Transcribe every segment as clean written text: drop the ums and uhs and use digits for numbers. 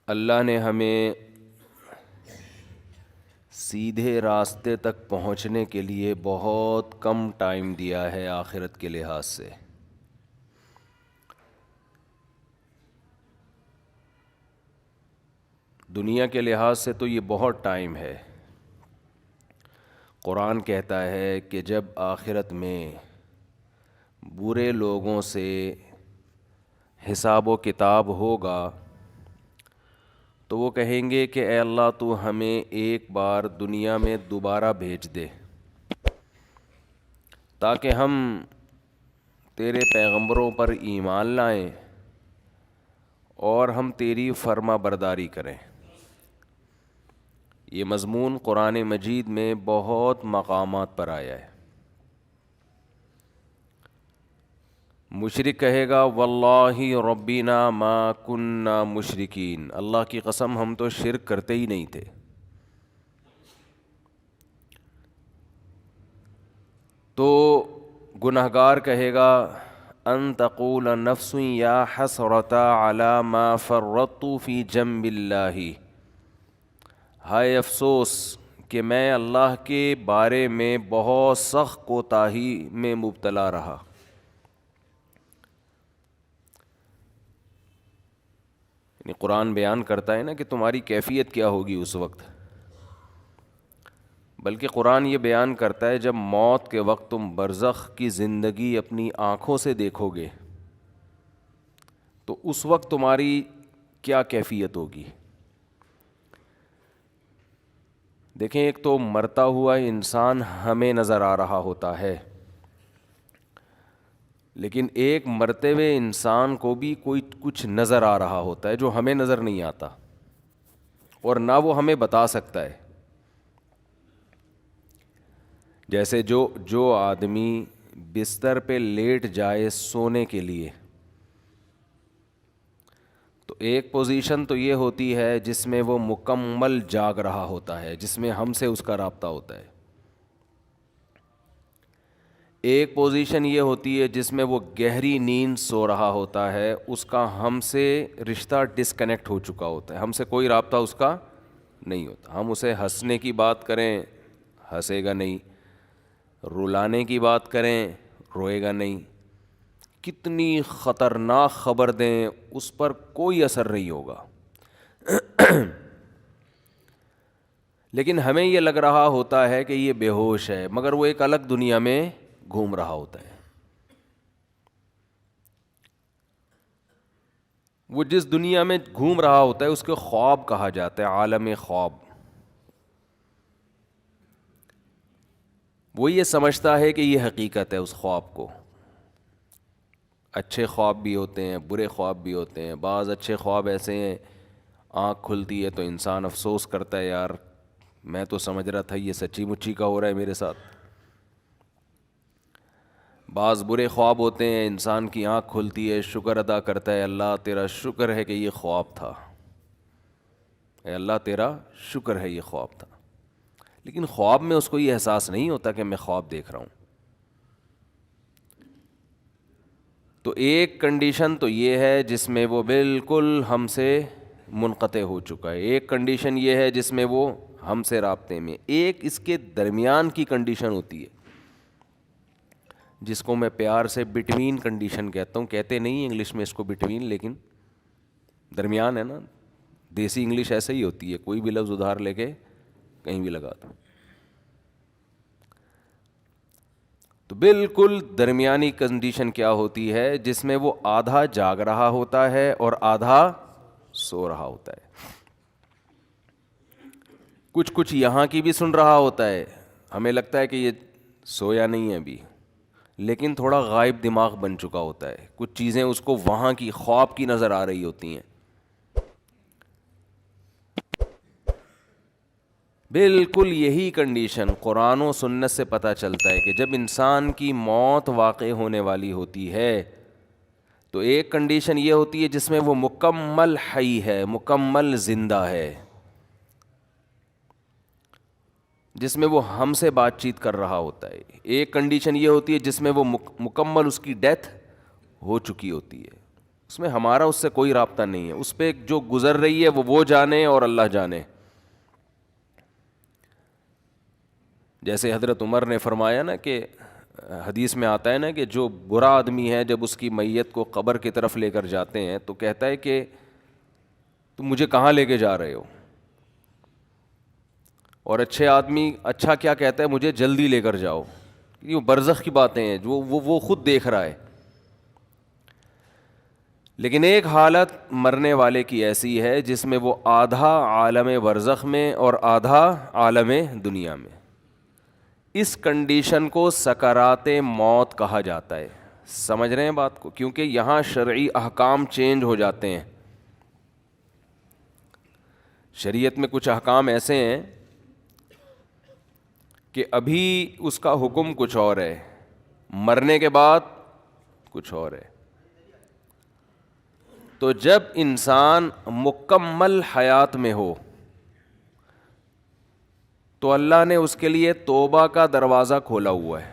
اللہ نے ہمیں سیدھے راستے تک پہنچنے کے لیے بہت کم ٹائم دیا ہے آخرت کے لحاظ سے۔ دنیا کے لحاظ سے تو یہ بہت ٹائم ہے۔ قرآن کہتا ہے کہ جب آخرت میں برے لوگوں سے حساب و کتاب ہوگا تو وہ کہیں گے کہ اے اللہ تو ہمیں ایک بار دنیا میں دوبارہ بھیج دے تاکہ ہم تیرے پیغمبروں پر ایمان لائیں اور ہم تیری فرما برداری کریں۔ یہ مضمون قرآن مجید میں بہت مقامات پر آیا ہے۔ مشرک کہے گا واللہ ربنا ما کننا مشرکین، اللہ کی قسم ہم تو شرک کرتے ہی نہیں تھے۔ تو گنہگار کہے گا ان تقول نفس یا حسرۃ علی ما فرطت فی جنب اللہ، ہائے افسوس کہ میں اللہ کے بارے میں بہت سخت کوتاہی میں مبتلا رہا۔ یعنی قرآن بیان کرتا ہے نا کہ تمہاری کیفیت کیا ہوگی اس وقت، بلکہ قرآن یہ بیان کرتا ہے جب موت کے وقت تم برزخ کی زندگی اپنی آنکھوں سے دیکھو گے تو اس وقت تمہاری کیا کیفیت ہوگی۔ دیکھیں، ایک تو مرتا ہوا انسان ہمیں نظر آ رہا ہوتا ہے، لیکن ایک مرتے ہوئے انسان کو بھی کوئی کچھ نظر آ رہا ہوتا ہے جو ہمیں نظر نہیں آتا اور نہ وہ ہمیں بتا سکتا ہے۔ جیسے جو آدمی بستر پہ لیٹ جائے سونے کے لیے تو ایک پوزیشن تو یہ ہوتی ہے جس میں وہ مکمل جاگ رہا ہوتا ہے، جس میں ہم سے اس کا رابطہ ہوتا ہے۔ ایک پوزیشن یہ ہوتی ہے جس میں وہ گہری نیند سو رہا ہوتا ہے، اس کا ہم سے رشتہ ڈسکنیکٹ ہو چکا ہوتا ہے، ہم سے کوئی رابطہ اس کا نہیں ہوتا۔ ہم اسے ہنسنے کی بات کریں ہنسے گا نہیں، رلانے کی بات کریں روئے گا نہیں، کتنی خطرناک خبر دیں اس پر کوئی اثر نہیں ہوگا۔ لیکن ہمیں یہ لگ رہا ہوتا ہے کہ یہ بے ہوش ہے، مگر وہ ایک الگ دنیا میں گھوم رہا ہوتا ہے۔ وہ جس دنیا میں گھوم رہا ہوتا ہے اس کے خواب کہا جاتا ہے، عالم خواب۔ وہ یہ سمجھتا ہے کہ یہ حقیقت ہے اس خواب کو۔ اچھے خواب بھی ہوتے ہیں، برے خواب بھی ہوتے ہیں۔ بعض اچھے خواب ایسے ہیں آنکھ کھلتی ہے تو انسان افسوس کرتا ہے یار میں تو سمجھ رہا تھا یہ سچی مچی کا ہو رہا ہے میرے ساتھ۔ بعض برے خواب ہوتے ہیں انسان کی آنکھ کھلتی ہے شکر ادا کرتا ہے اللہ تیرا شکر ہے کہ یہ خواب تھا، اے اللہ تیرا شکر ہے یہ خواب تھا۔ لیکن خواب میں اس کو یہ احساس نہیں ہوتا کہ میں خواب دیکھ رہا ہوں۔ تو ایک کنڈیشن تو یہ ہے جس میں وہ بالکل ہم سے منقطع ہو چکا ہے، ایک کنڈیشن یہ ہے جس میں وہ ہم سے رابطے میں، ایک اس کے درمیان کی کنڈیشن ہوتی ہے جس کو میں پیار سے بٹوین کنڈیشن کہتا ہوں۔ کہتے نہیں انگلش میں اس کو بٹوین، لیکن درمیان ہے نا، دیسی انگلش ایسے ہی ہوتی ہے، کوئی بھی لفظ ادھار لے کے کہیں بھی لگا دو۔ تو بالکل درمیانی کنڈیشن کیا ہوتی ہے جس میں وہ آدھا جاگ رہا ہوتا ہے اور آدھا سو رہا ہوتا ہے، کچھ یہاں کی بھی سن رہا ہوتا ہے، ہمیں لگتا ہے کہ یہ سویا نہیں ہے ابھی، لیکن تھوڑا غائب دماغ بن چکا ہوتا ہے، کچھ چیزیں اس کو وہاں کی خواب کی نظر آ رہی ہوتی ہیں۔ بالکل یہی کنڈیشن قرآن و سنت سے پتہ چلتا ہے کہ جب انسان کی موت واقع ہونے والی ہوتی ہے تو ایک کنڈیشن یہ ہوتی ہے جس میں وہ مکمل حی ہے، مکمل زندہ ہے، جس میں وہ ہم سے بات چیت کر رہا ہوتا ہے۔ ایک کنڈیشن یہ ہوتی ہے جس میں وہ مکمل اس کی ڈیتھ ہو چکی ہوتی ہے، اس میں ہمارا اس سے کوئی رابطہ نہیں ہے. اس پہ جو گزر رہی ہے وہ جانے اور اللہ جانے. جیسے حضرت عمر نے فرمایا نا کہ حدیث میں آتا ہے نا کہ جو برا آدمی ہے جب اس کی میت کو قبر کی طرف لے کر جاتے ہیں تو کہتا ہے کہ تم مجھے کہاں لے کے جا رہے ہو, اور اچھے آدمی اچھا کیا کہتا ہے, مجھے جلدی لے کر جاؤ. یہ برزخ کی باتیں ہیں جو وہ خود دیکھ رہا ہے. لیکن ایک حالت مرنے والے کی ایسی ہے جس میں وہ آدھا عالم برزخ میں اور آدھا عالم دنیا میں. اس کنڈیشن کو سکرات موت کہا جاتا ہے. سمجھ رہے ہیں بات کو؟ کیونکہ یہاں شرعی احکام چینج ہو جاتے ہیں. شریعت میں کچھ احکام ایسے ہیں کہ ابھی اس کا حکم کچھ اور ہے, مرنے کے بعد کچھ اور ہے. تو جب انسان مکمل حیات میں ہو تو اللہ نے اس کے لیے توبہ کا دروازہ کھولا ہوا ہے.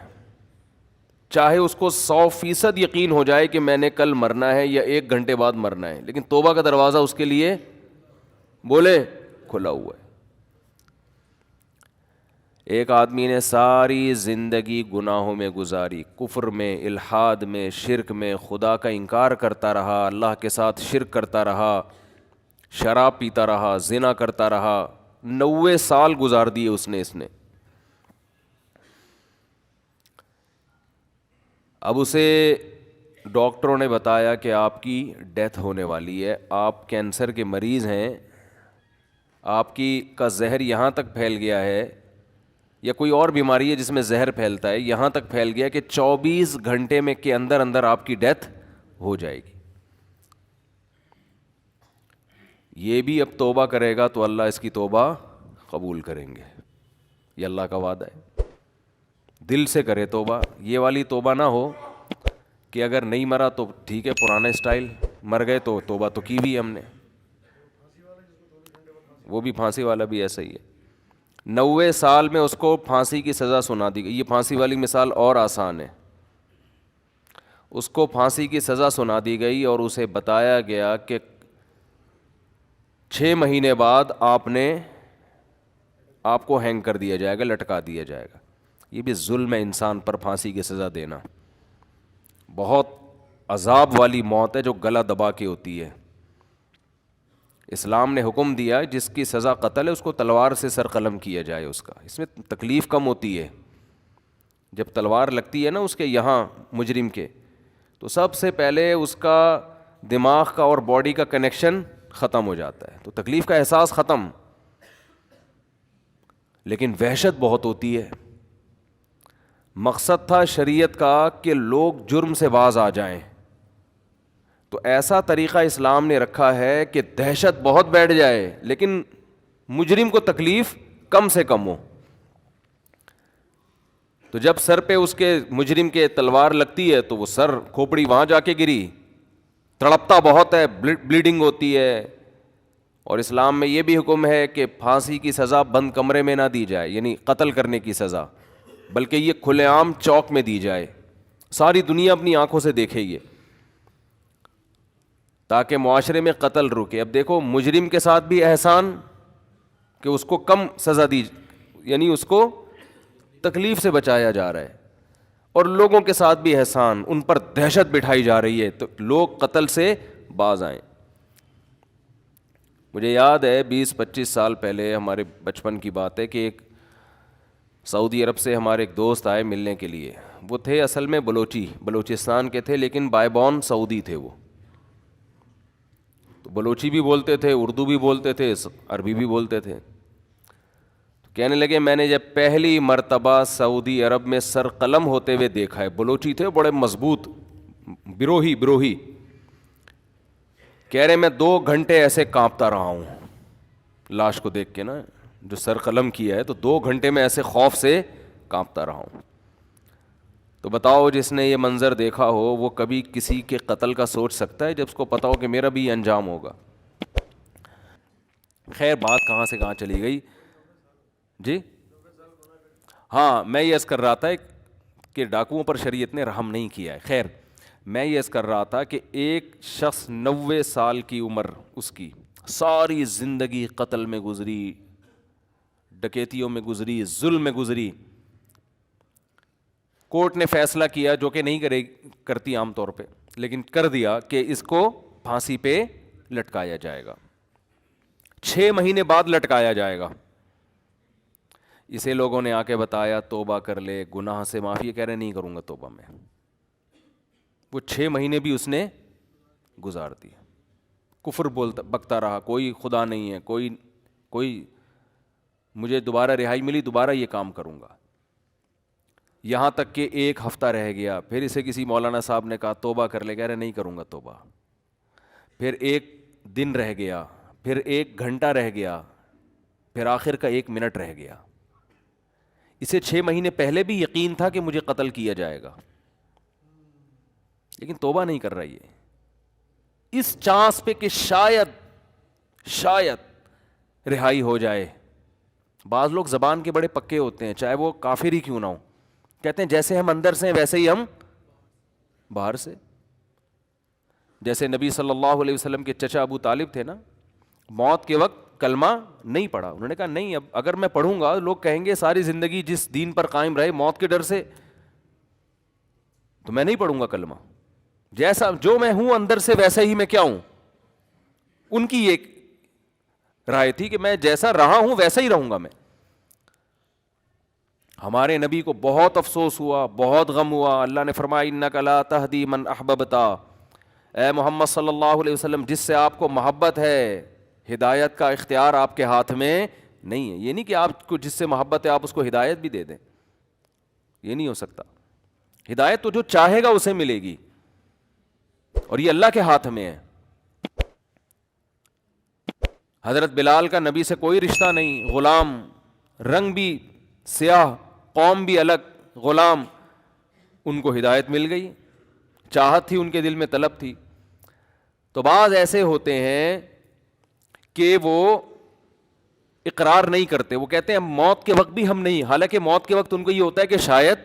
چاہے اس کو 100% یقین ہو جائے کہ میں نے کل مرنا ہے یا 1 گھنٹے بعد مرنا ہے, لیکن توبہ کا دروازہ اس کے لیے بولے کھلا ہوا ہے. ایک آدمی نے ساری زندگی گناہوں میں گزاری, کفر میں, الحاد میں, شرک میں, خدا کا انکار کرتا رہا, اللہ کے ساتھ شرک کرتا رہا, شراب پیتا رہا, زنا کرتا رہا, 90 سال گزار دیے اس نے. اب اسے ڈاکٹروں نے بتایا کہ آپ کی ڈیتھ ہونے والی ہے, آپ کینسر کے مریض ہیں, آپ کا زہر یہاں تک پھیل گیا ہے, یا کوئی اور بیماری ہے جس میں زہر پھیلتا ہے, یہاں تک پھیل گیا کہ 24 گھنٹے میں کے اندر اندر آپ کی ڈیتھ ہو جائے گی. یہ بھی اب توبہ کرے گا تو اللہ اس کی توبہ قبول کریں گے, یہ اللہ کا وعدہ ہے. دل سے کرے توبہ, یہ والی توبہ نہ ہو کہ اگر نہیں مرا تو ٹھیک ہے پرانا اسٹائل, مر گئے تو توبہ تو کی بھی ہم نے. وہ بھی پھانسی والا بھی ایسا ہی ہے, 90 سال میں اس کو پھانسی کی سزا سنا دی گئی. یہ پھانسی والی مثال اور آسان ہے. اس کو پھانسی کی سزا سنا دی گئی اور اسے بتایا گیا کہ 6 مہینے بعد آپ کو ہینگ کر دیا جائے گا, لٹکا دیا جائے گا. یہ بھی ظلم ہے انسان پر پھانسی کی سزا دینا. بہت عذاب والی موت ہے جو گلا دبا کے ہوتی ہے. اسلام نے حکم دیا جس کی سزا قتل ہے اس کو تلوار سے سر قلم کیا جائے. اس میں تکلیف کم ہوتی ہے. جب تلوار لگتی ہے نا اس کے یہاں مجرم کے, تو سب سے پہلے اس کا دماغ کا اور باڈی کا کنیکشن ختم ہو جاتا ہے, تو تکلیف کا احساس ختم, لیکن وحشت بہت ہوتی ہے. مقصد تھا شریعت کا کہ لوگ جرم سے باز آ جائیں, تو ایسا طریقہ اسلام نے رکھا ہے کہ دہشت بہت بیٹھ جائے لیکن مجرم کو تکلیف کم سے کم ہو. تو جب سر پہ اس کے مجرم کے تلوار لگتی ہے تو وہ سر کھوپڑی وہاں جا کے گری, تڑپتا بہت ہے, بلیڈنگ ہوتی ہے. اور اسلام میں یہ بھی حکم ہے کہ پھانسی کی سزا بند کمرے میں نہ دی جائے, یعنی قتل کرنے کی سزا, بلکہ یہ کھلے عام چوک میں دی جائے, ساری دنیا اپنی آنکھوں سے دیکھے یہ, تاکہ معاشرے میں قتل رکے. اب دیکھو مجرم کے ساتھ بھی احسان کہ اس کو کم سزا دی, یعنی اس کو تکلیف سے بچایا جا رہا ہے, اور لوگوں کے ساتھ بھی احسان, ان پر دہشت بٹھائی جا رہی ہے تو لوگ قتل سے باز آئیں. مجھے یاد ہے 20-25 سال پہلے, ہمارے بچپن کی بات ہے, کہ ایک سعودی عرب سے ہمارے ایک دوست آئے ملنے کے لیے. وہ تھے اصل میں بلوچستان کے تھے, لیکن بائی بورن سعودی تھے. وہ تو بلوچی بھی بولتے تھے, اردو بھی بولتے تھے, عربی بھی بولتے تھے. کہنے لگے میں نے جب پہلی مرتبہ سعودی عرب میں سر قلم ہوتے ہوئے دیکھا ہے, بلوچی تھے بڑے مضبوط, بروہی, کہہ رہے میں 2 گھنٹے ایسے کانپتا رہا ہوں لاش کو دیکھ کے نا, جو سر قلم کیا ہے, تو 2 گھنٹے میں ایسے خوف سے کانپتا رہا ہوں. تو بتاؤ جس نے یہ منظر دیکھا ہو وہ کبھی کسی کے قتل کا سوچ سکتا ہے جب اس کو پتا ہو کہ میرا بھی یہ انجام ہوگا؟ خیر بات کہاں سے کہاں چلی گئی جی. ہاں میں یہ عرض کر رہا تھا کہ ڈاکوؤں پر شریعت نے رحم نہیں کیا ہے. خیر میں یہ کر رہا تھا کہ ایک شخص 90 سال کی عمر اس کی ساری زندگی قتل میں گزری، ڈکیتیوں میں گزری، ظلم میں گزری، کورٹ نے فیصلہ کیا جو کہ نہیں کرتی عام طور پہ، لیکن کر دیا کہ اس کو پھانسی پہ لٹکایا جائے گا، 6 مہینے بعد لٹکایا جائے گا۔ اسے لوگوں نے آ کے بتایا توبہ کر لے، گناہ سے معافی، کہہ رہے نہیں کروں گا توبہ میں۔ وہ 6 مہینے بھی اس نے گزار دیے، کفر بولتا بکتا رہا، کوئی خدا نہیں ہے، کوئی مجھے دوبارہ رہائی ملی دوبارہ یہ کام کروں گا، یہاں تک کہ 1 ہفتہ رہ گیا، پھر اسے کسی مولانا صاحب نے کہا توبہ کر لے، کہہ رہے نہیں کروں گا توبہ، پھر 1 دن رہ گیا، پھر 1 گھنٹہ رہ گیا، پھر آخر کا 1 منٹ رہ گیا۔ اسے 6 مہینے پہلے بھی یقین تھا کہ مجھے قتل کیا جائے گا، لیکن توبہ نہیں کر رہی ہے، اس چانس پہ کہ شاید رہائی ہو جائے۔ بعض لوگ زبان کے بڑے پکے ہوتے ہیں، چاہے وہ کافر ہی کیوں نہ ہو، کہتے ہیں جیسے ہم اندر سے ہیں ویسے ہی ہم باہر سے۔ جیسے نبی صلی اللہ علیہ وسلم کے چچا ابو طالب تھے نا، موت کے وقت کلمہ نہیں پڑھا، انہوں نے کہا نہیں، اب اگر میں پڑھوں گا لوگ کہیں گے ساری زندگی جس دین پر قائم رہے موت کے ڈر سے، تو میں نہیں پڑھوں گا کلمہ، جیسا جو میں ہوں اندر سے ویسا ہی میں کیا ہوں۔ ان کی ایک رائے تھی کہ میں جیسا رہا ہوں ویسا ہی رہوں گا میں۔ ہمارے نبی کو بہت افسوس ہوا، بہت غم ہوا، اللہ نے فرمایا انک لا تہدی من احببت، اے محمد صلی اللہ علیہ وسلم جس سے آپ کو محبت ہے، ہدایت کا اختیار آپ کے ہاتھ میں نہیں ہے۔ یہ نہیں کہ آپ کو جس سے محبت ہے آپ اس کو ہدایت بھی دے دیں، یہ نہیں ہو سکتا۔ ہدایت تو جو چاہے گا اسے ملے گی، اور یہ اللہ کے ہاتھ میں ہے۔ حضرت بلال کا نبی سے کوئی رشتہ نہیں، غلام، رنگ بھی سیاہ، قوم بھی الگ، غلام، ان کو ہدایت مل گئی، چاہت تھی ان کے دل میں، طلب تھی۔ تو بعض ایسے ہوتے ہیں کہ وہ اقرار نہیں کرتے، وہ کہتے ہیں موت کے وقت بھی ہم نہیں، حالانکہ موت کے وقت ان کو یہ ہوتا ہے کہ شاید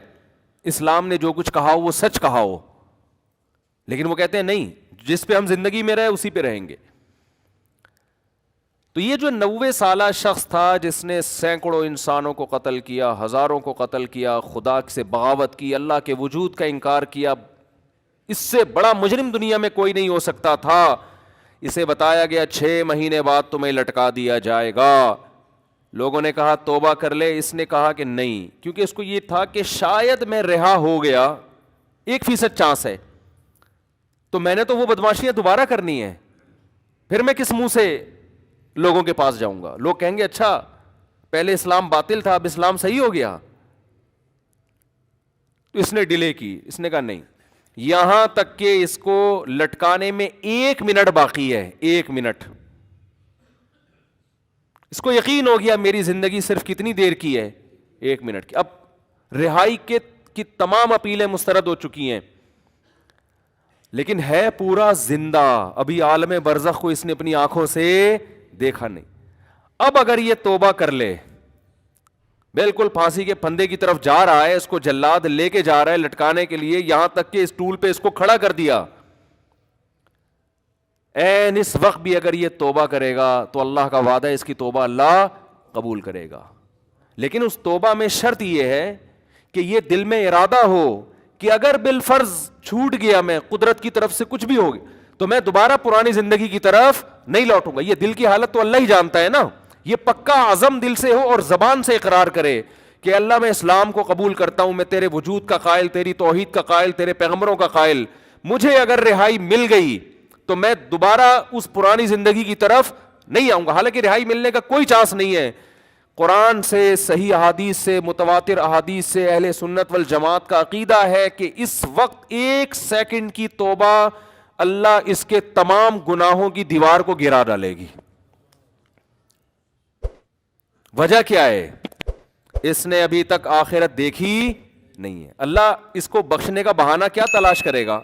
اسلام نے جو کچھ کہا ہو وہ سچ کہا ہو، لیکن وہ کہتے ہیں نہیں، جس پہ ہم زندگی میں رہے اسی پہ رہیں گے۔ تو یہ جو 90 سالہ شخص تھا جس نے سینکڑوں انسانوں کو قتل کیا، ہزاروں کو قتل کیا، خدا سے بغاوت کی، اللہ کے وجود کا انکار کیا، اس سے بڑا مجرم دنیا میں کوئی نہیں ہو سکتا تھا، اسے بتایا گیا 6 مہینے بعد تمہیں لٹکا دیا جائے گا۔ لوگوں نے کہا توبہ کر لے، اس نے کہا کہ نہیں، کیونکہ اس کو یہ تھا کہ شاید میں رہا ہو گیا، 1% چانس ہے، تو میں نے تو وہ بدماشیاں دوبارہ کرنی ہے، پھر میں کس منہ سے لوگوں کے پاس جاؤں گا؟ لوگ کہیں گے اچھا پہلے اسلام باطل تھا اب اسلام صحیح ہو گیا۔ تو اس نے ڈیلے کی، اس نے کہا نہیں، یہاں تک کہ اس کو لٹکانے میں 1 منٹ باقی ہے، 1 منٹ۔ اس کو یقین ہو گیا میری زندگی صرف کتنی دیر کی ہے، 1 منٹ کی۔ اب رہائی کی تمام اپیلیں مسترد ہو چکی ہیں، لیکن ہے پورا زندہ، ابھی عالم برزخ کو اس نے اپنی آنکھوں سے دیکھا نہیں۔ اب اگر یہ توبہ کر لے، بالکل پھانسی کے پھندے کی طرف جا رہا ہے، اس کو جلاد لے کے جا رہا ہے لٹکانے کے لیے، یہاں تک کہ اس ٹول پہ اس کو کھڑا کر دیا، این اس وقت بھی اگر یہ توبہ کرے گا تو اللہ کا وعدہ ہے اس کی توبہ اللہ قبول کرے گا۔ لیکن اس توبہ میں شرط یہ ہے کہ یہ دل میں ارادہ ہو کہ اگر بالفرض چھوٹ گیا میں، قدرت کی طرف سے کچھ بھی ہوگی، تو میں دوبارہ پرانی زندگی کی طرف نہیں لوٹوں گا۔ یہ دل کی حالت تو اللہ ہی جانتا ہے نا، یہ پکا عزم دل سے ہو اور زبان سے اقرار کرے کہ اللہ میں اسلام کو قبول کرتا ہوں، میں تیرے وجود کا قائل، تیری توحید کا قائل، تیرے پیغمبروں کا قائل، مجھے اگر رہائی مل گئی تو میں دوبارہ اس پرانی زندگی کی طرف نہیں آؤں گا۔ حالانکہ رہائی ملنے کا کوئی چانس نہیں ہے، قرآن سے، صحیح احادیث سے، متواتر احادیث سے اہل سنت والجماعت کا عقیدہ ہے کہ اس وقت 1 سیکنڈ کی توبہ اللہ اس کے تمام گناہوں کی دیوار کو گرا ڈالے گی۔ وجہ کیا ہے؟ اس نے ابھی تک آخرت دیکھی نہیں ہے۔ اللہ اس کو بخشنے کا بہانہ کیا تلاش کرے گا؟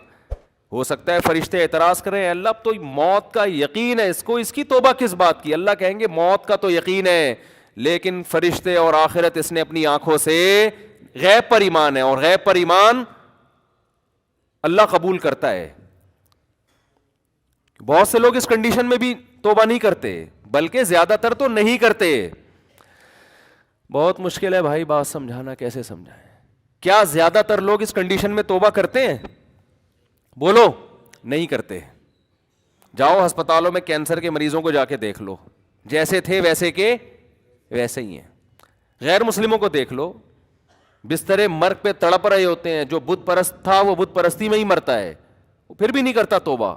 ہو سکتا ہے فرشتے اعتراض کریں، اللہ اب تو موت کا یقین ہے اس کو، اس کی توبہ کس بات کی؟ اللہ کہیں گے موت کا تو یقین ہے، لیکن فرشتے اور آخرت اس نے اپنی آنکھوں سے، غیب پر ایمان ہے، اور غیب پر ایمان اللہ قبول کرتا ہے. بہت سے لوگ اس کنڈیشن میں بھی توبہ نہیں کرتے, بلکہ زیادہ تر تو نہیں کرتے. بہت مشکل ہے بھائی بات سمجھانا, کیسے سمجھائیں؟ کیا زیادہ تر لوگ اس کنڈیشن میں توبہ کرتے ہیں؟ بولو. نہیں کرتے. جاؤ ہسپتالوں میں کینسر کے مریضوں کو جا کے دیکھ لو, جیسے تھے ویسے کے ویسے ہی ہیں. غیر مسلموں کو دیکھ لو, بسترے مرگ پہ تڑپ رہے ہوتے ہیں. جو بت پرست تھا وہ بت پرستی میں ہی مرتا ہے, وہ پھر بھی نہیں کرتا توبہ.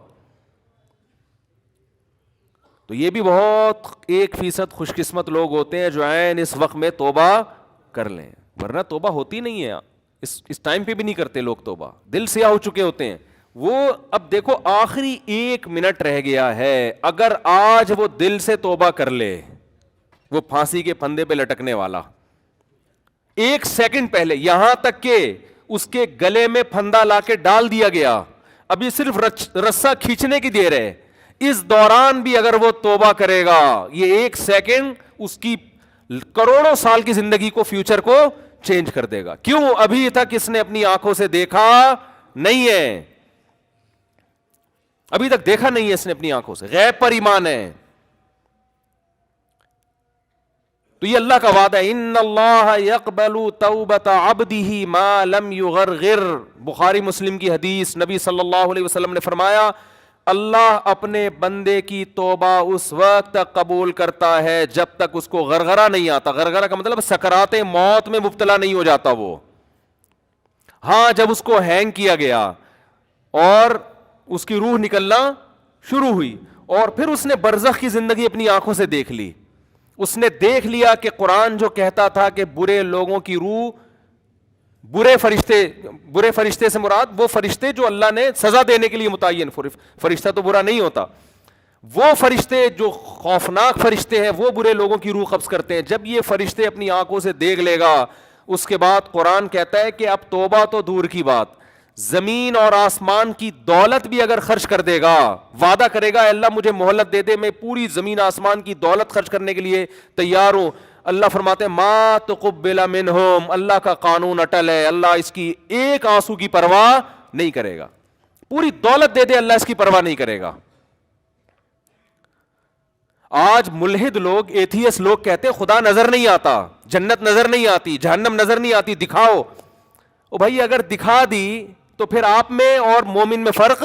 تو یہ بھی بہت 1% خوش قسمت لوگ ہوتے ہیں جو عین اس وقت میں توبہ کر لیں, ورنہ توبہ ہوتی نہیں ہے. اس ٹائم پہ بھی نہیں کرتے لوگ توبہ, دل سیاہ ہو چکے ہوتے ہیں وہ. اب دیکھو آخری 1 منٹ رہ گیا ہے, اگر آج وہ دل سے توبہ کر لے, وہ پھانسی کے پھندے پہ لٹکنے والا 1 سیکنڈ پہلے, یہاں تک کہ اس کے گلے میں پھندا لا کے ڈال دیا گیا, اب یہ صرف رسا کھینچنے کی دیر ہے, اس دوران بھی اگر وہ توبہ کرے گا, یہ 1 سیکنڈ اس کی کروڑوں سال کی زندگی کو, فیوچر کو چینج کر دے گا. کیوں؟ ابھی تک اس نے اپنی آنکھوں سے دیکھا نہیں ہے, ابھی تک دیکھا نہیں ہے اس نے اپنی آنکھوں سے, غیب پر ایمان ہے. تو یہ اللہ کا وعدہ ہے, ان اللہ یقبل توبۃ عبدہ ما لم یغرغر. بخاری مسلم کی حدیث, نبی صلی اللہ علیہ وسلم نے فرمایا اللہ اپنے بندے کی توبہ اس وقت تک قبول کرتا ہے جب تک اس کو غرغرہ نہیں آتا. غرغرہ کا مطلب سکرات موت میں مبتلا نہیں ہو جاتا وہ. ہاں جب اس کو ہینگ کیا گیا اور اس کی روح نکلنا شروع ہوئی, اور پھر اس نے برزخ کی زندگی اپنی آنکھوں سے دیکھ لی, اس نے دیکھ لیا کہ قرآن جو کہتا تھا کہ برے لوگوں کی روح, برے فرشتے سے مراد وہ فرشتے جو اللہ نے سزا دینے کے لیے متعین, فرشتہ تو برا نہیں ہوتا, وہ فرشتے جو خوفناک فرشتے ہیں وہ برے لوگوں کی روح قبض کرتے ہیں. جب یہ فرشتے اپنی آنکھوں سے دیکھ لے گا, اس کے بعد قرآن کہتا ہے کہ اب توبہ تو دور کی بات, زمین اور آسمان کی دولت بھی اگر خرچ کر دے گا, وعدہ کرے گا اللہ مجھے مہلت دے دے, میں پوری زمین آسمان کی دولت خرچ کرنے کے لیے تیار ہوں. اللہ فرماتے ہیں ما تقبل منہم, اللہ کا قانون اٹل ہے, اللہ اس کی ایک آنسو کی پرواہ نہیں کرے گا. پوری دولت دے دے اللہ اس کی پرواہ نہیں کرے گا. آج ملحد لوگ, ایتھیس لوگ کہتے ہیں خدا نظر نہیں آتا, جنت نظر نہیں آتی, جہنم نظر نہیں آتی, دکھاؤ. او بھائی اگر دکھا دی تو پھر آپ میں اور مومن میں فرق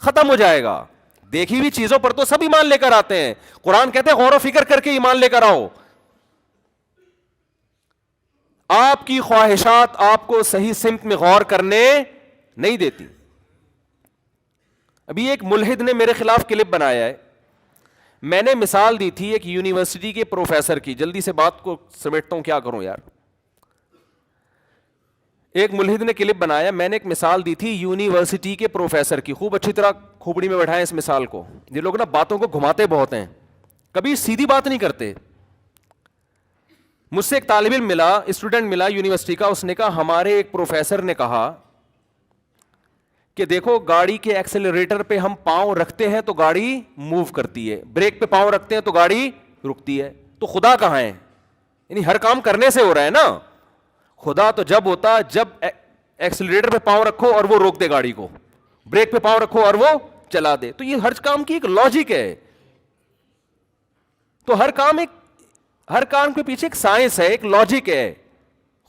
ختم ہو جائے گا. دیکھی ہوئی چیزوں پر تو سب ایمان لے کر آتے ہیں. قرآن کہتے ہیں غور و فکر کر کے ایمان لے کر آؤ. آپ کی خواہشات آپ کو صحیح سمت میں غور کرنے نہیں دیتی. ابھی ایک ملحد نے میرے خلاف کلپ بنایا ہے, میں نے مثال دی تھی ایک یونیورسٹی کے پروفیسر کی, جلدی سے بات کو سمیٹتا ہوں, کیا کروں یار. ایک ملحد نے کلپ بنایا, میں نے ایک مثال دی تھی یونیورسٹی کے پروفیسر کی, خوب اچھی طرح کھوپڑی میں بیٹھائیں اس مثال کو. یہ لوگ نا باتوں کو گھماتے بہت ہیں, کبھی سیدھی بات نہیں کرتے. مجھ سے ایک طالب علم ملا, اسٹوڈنٹ ملا یونیورسٹی کا, اس نے کہا ہمارے ایک پروفیسر نے کہا کہ دیکھو گاڑی کے ایکسلریٹر پہ ہم پاؤں رکھتے ہیں تو گاڑی موو کرتی ہے, بریک پہ پاؤں رکھتے ہیں تو گاڑی رکتی ہے, تو خدا کہاں ہے؟ یعنی ہر کام کرنے سے ہو رہا ہے نا. خدا تو جب ہوتا جب ایکسلریٹر پہ پاؤں رکھو اور وہ روک دے گاڑی کو, بریک پہ پاؤں رکھو اور وہ چلا دے. تو یہ ہر کام کی ایک لاجک ہے. تو ہر کام کے پیچھے ایک سائنس ہے, ایک لاجک ہے,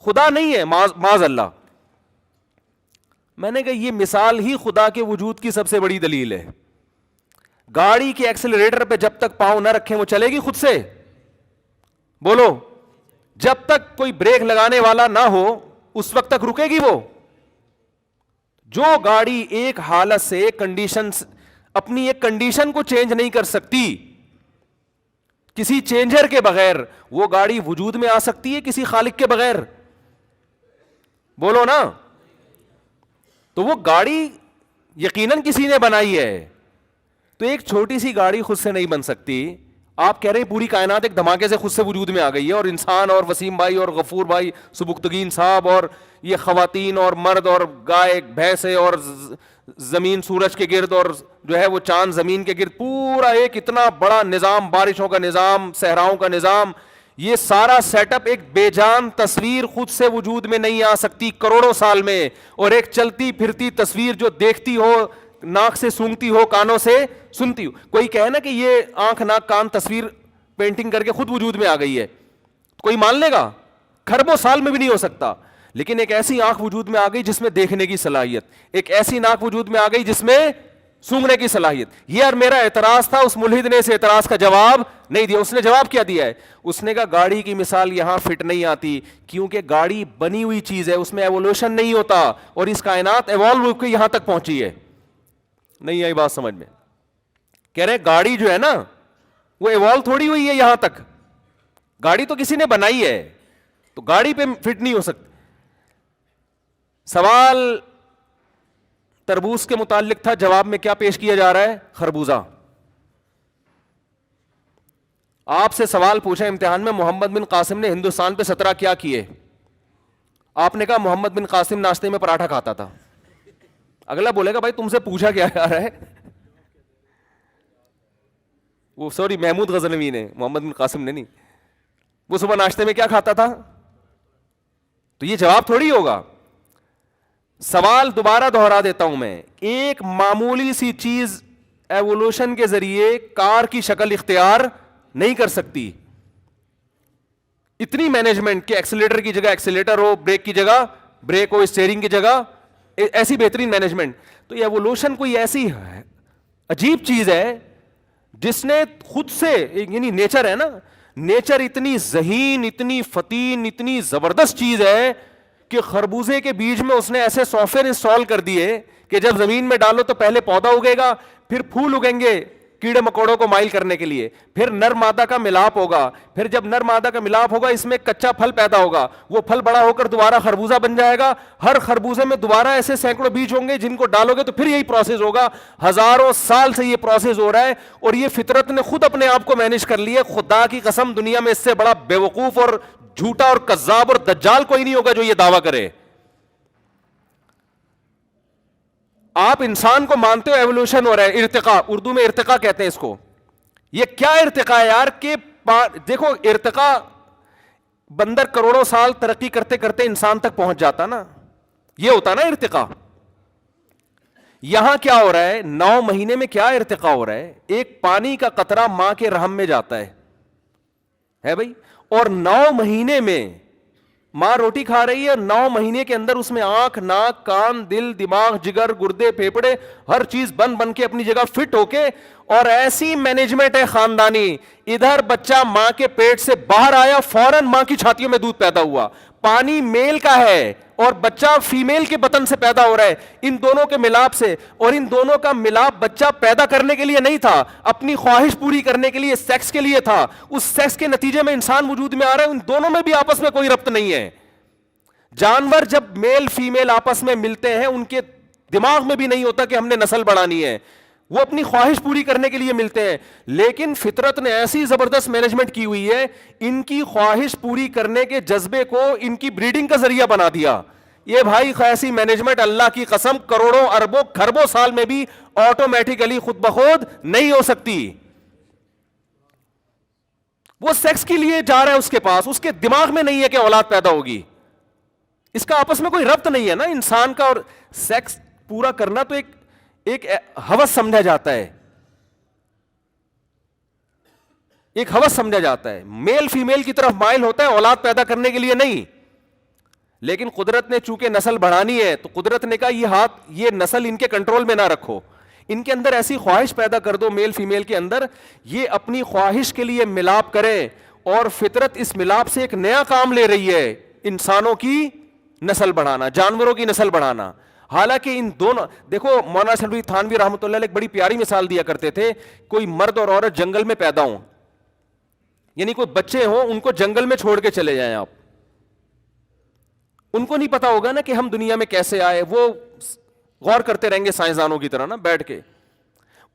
خدا نہیں ہے معاذ اللہ. میں نے کہا یہ مثال ہی خدا کے وجود کی سب سے بڑی دلیل ہے. گاڑی کے ایکسلریٹر پہ جب تک پاؤں نہ رکھیں وہ چلے گی خود سے؟ بولو. جب تک کوئی بریک لگانے والا نہ ہو اس وقت تک رکے گی وہ؟ جو گاڑی ایک حالت سے اپنی ایک کنڈیشن کو چینج نہیں کر سکتی کسی چینجر کے بغیر, وہ گاڑی وجود میں آ سکتی ہے کسی خالق کے بغیر؟ بولو نا. تو وہ گاڑی یقیناً کسی نے بنائی ہے. تو ایک چھوٹی سی گاڑی خود سے نہیں بن سکتی. آپ کہہ رہے ہیں پوری کائنات ایک دھماکے سے خود سے وجود میں آ گئی ہے, اور انسان اور وسیم بھائی اور غفور بھائی, سبکتگین صاحب, اور یہ خواتین اور مرد اور گائے بھینسیں اور زمین سورج کے گرد اور جو ہے وہ چاند زمین کے گرد, پورا ایک اتنا بڑا نظام, بارشوں کا نظام, صحراؤں کا نظام, یہ سارا سیٹ اپ ایک بے جان تصویر خود سے وجود میں نہیں آ سکتی کروڑوں سال میں, اور ایک چلتی پھرتی تصویر جو دیکھتی ہو, ناک سے سونگتی ہو, کانوں سے سنتی ہو. کوئی کہے نا کہ یہ آنکھ ناک کان تصویر پینٹنگ کر کے خود وجود میں آ گئی ہے, کوئی مان لے گا؟ کھربوں سال میں بھی نہیں ہو سکتا. لیکن ایک ایسی آنکھ وجود میں آ گئی جس میں دیکھنے کی صلاحیت, ایک ایسی ناک وجود میں آ گئی جس میں سونگنے کی صلاحیت. یہ اور میرا اعتراض تھا, اس ملحد نے اس اعتراض کا جواب نہیں دیا. اس نے جواب کیا دیا ہے؟ اس نے کہا گاڑی کی مثال یہاں فٹ نہیں آتی, کیونکہ گاڑی بنی ہوئی چیز ہے, اس میں ایوولوشن نہیں ہوتا, اور اس کائنات ایوالو ہو کے یہاں تک پہنچی ہے. نہیں آئی بات سمجھ میں؟ کہہ رہے گاڑی جو ہے نا وہ ایوالو تھوڑی ہوئی ہے یہاں تک, گاڑی تو کسی نے بنائی ہے, تو گاڑی پہ فٹ نہیں ہو سکتی. سوال تربوز کے متعلق تھا, جواب میں کیا پیش کیا جا رہا ہے؟ خربوزہ. آپ سے سوال پوچھا امتحان میں, محمد بن قاسم نے ہندوستان پہ 17 کیا کیے؟ آپ نے کہا محمد بن قاسم ناشتے میں پراٹھا کھاتا تھا. اگلا بولے گا بھائی تم سے پوچھا کیا جا رہا ہے؟ وہ سوری محمود غزنوی نے, محمد بن قاسم نے نہیں. وہ صبح ناشتے میں کیا کھاتا تھا؟ تو یہ جواب تھوڑی ہوگا. سوال دوبارہ دہرا دیتا ہوں میں, ایک معمولی سی چیز ایوولوشن کے ذریعے کار کی شکل اختیار نہیں کر سکتی. اتنی مینجمنٹ کہ ایکسیلیٹر کی جگہ ایکسیلیٹر ہو, بریک کی جگہ بریک ہو, اسٹیئرنگ کی جگہ, ایسی بہترین مینجمنٹ. تو یہ ایوولوشن کوئی ایسی عجیب چیز ہے جس نے خود سے, یعنی نیچر ہے نا, نیچر اتنی ذہین, اتنی فتین, اتنی زبردست چیز ہے کہ خربوزے کے بیج میں اس نے ایسے سافٹ ویئر انسٹال کر دیے کہ جب زمین میں ڈالو تو پہلے پودا اگے گا, پھر پھول اگیں گے کیڑے مکوڑوں کو مائل کرنے کے لیے, پھر نر مادہ کا ملاپ ہوگا, پھر جب نر مادہ کا ملاپ ہوگا اس میں کچا پھل پیدا ہوگا, وہ پھل بڑا ہو کر دوبارہ خربوزہ بن جائے گا. ہر خربوزے میں دوبارہ ایسے سینکڑوں بیج ہوں گے جن کو ڈالو گے تو پھر یہی پروسیس ہوگا. ہزاروں سال سے یہ پروسیس ہو رہا ہے, اور یہ فطرت نے خود اپنے آپ کو مینج کر لی ہے. خدا کی قسم دنیا میں اس سے بڑا بیوقوف اور جھوٹا اور کذاب اور دجال کوئی نہیں ہوگا جو یہ دعویٰ کرے. آپ انسان کو مانتے ہو ایوولوشن ہو رہا ہے, ارتقاء, اردو میں ارتقاء کہتے ہیں اس کو. یہ کیا ارتقاء ہے یار؟ کہ دیکھو ارتقاء, بندر کروڑوں سال ترقی کرتے کرتے انسان تک پہنچ جاتا نا, یہ ہوتا نا ارتقاء. یہاں کیا ہو رہا ہے؟ 9 مہینے میں کیا ارتقاء ہو رہا ہے؟ ایک پانی کا قطرہ ماں کے رحم میں جاتا ہے بھائی, اور 9 مہینے میں ماں روٹی کھا رہی ہے, 9 مہینے کے اندر اس میں آنکھ, ناک, کان, دل, دماغ, جگر, گردے, پھیپھڑے, ہر چیز بن کے اپنی جگہ فٹ ہو کے, اور ایسی مینجمنٹ ہے خاندانی. ادھر بچہ ماں کے پیٹ سے باہر آیا, فوراً ماں کی چھاتیوں میں دودھ پیدا ہوا, پانی میل کا ہے اور بچہ فیمیل کے بطن سے پیدا ہو رہا ہے, ان دونوں کے ملاپ سے. اور ان دونوں کا ملاپ بچہ پیدا کرنے کے لیے نہیں تھا, اپنی خواہش پوری کرنے کے لیے, سیکس کے لیے تھا. اس سیکس کے نتیجے میں انسان وجود میں آ رہا ہے. ان دونوں میں بھی آپس میں کوئی ربط نہیں ہے. جانور جب میل فیمیل آپس میں ملتے ہیں ان کے دماغ میں بھی نہیں ہوتا کہ ہم نے نسل بڑھانی ہے, وہ اپنی خواہش پوری کرنے کے لیے ملتے ہیں. لیکن فطرت نے ایسی زبردست مینجمنٹ کی ہوئی ہے, ان کی خواہش پوری کرنے کے جذبے کو ان کی بریڈنگ کا ذریعہ بنا دیا. یہ بھائی ایسی مینجمنٹ اللہ کی قسم کروڑوں اربوں کھربوں سال میں بھی آٹومیٹیکلی خود بخود نہیں ہو سکتی. وہ سیکس کے لیے جا رہا ہے اس کے پاس, اس کے دماغ میں نہیں ہے کہ اولاد پیدا ہوگی. اس کا آپس میں کوئی ربط نہیں ہے نا انسان کا, اور سیکس پورا کرنا تو ایک ہوس سمجھا جاتا ہے, ایک ہوس سمجھا جاتا ہے. میل فیمیل کی طرف مائل ہوتا ہے اولاد پیدا کرنے کے لیے نہیں. لیکن قدرت نے چونکہ نسل بڑھانی ہے تو قدرت نے کہا یہ نسل ان کے کنٹرول میں نہ رکھو, ان کے اندر ایسی خواہش پیدا کر دو میل فیمیل کے اندر, یہ اپنی خواہش کے لیے ملاپ کریں. اور فطرت اس ملاپ سے ایک نیا کام لے رہی ہے, انسانوں کی نسل بڑھانا, جانوروں کی نسل بڑھانا. حالانکہ ان دونوں, دیکھو مولانا شلوی تھانوی رحمۃ اللہ علیہ ایک بڑی پیاری مثال دیا کرتے تھے, کوئی مرد اور عورت جنگل میں پیدا ہوں, یعنی کوئی بچے ہوں, ان کو جنگل میں چھوڑ کے چلے جائیں آپ, ان کو نہیں پتا ہوگا نا کہ ہم دنیا میں کیسے آئے. وہ غور کرتے رہیں گے سائنسدانوں کی طرح نا بیٹھ کے.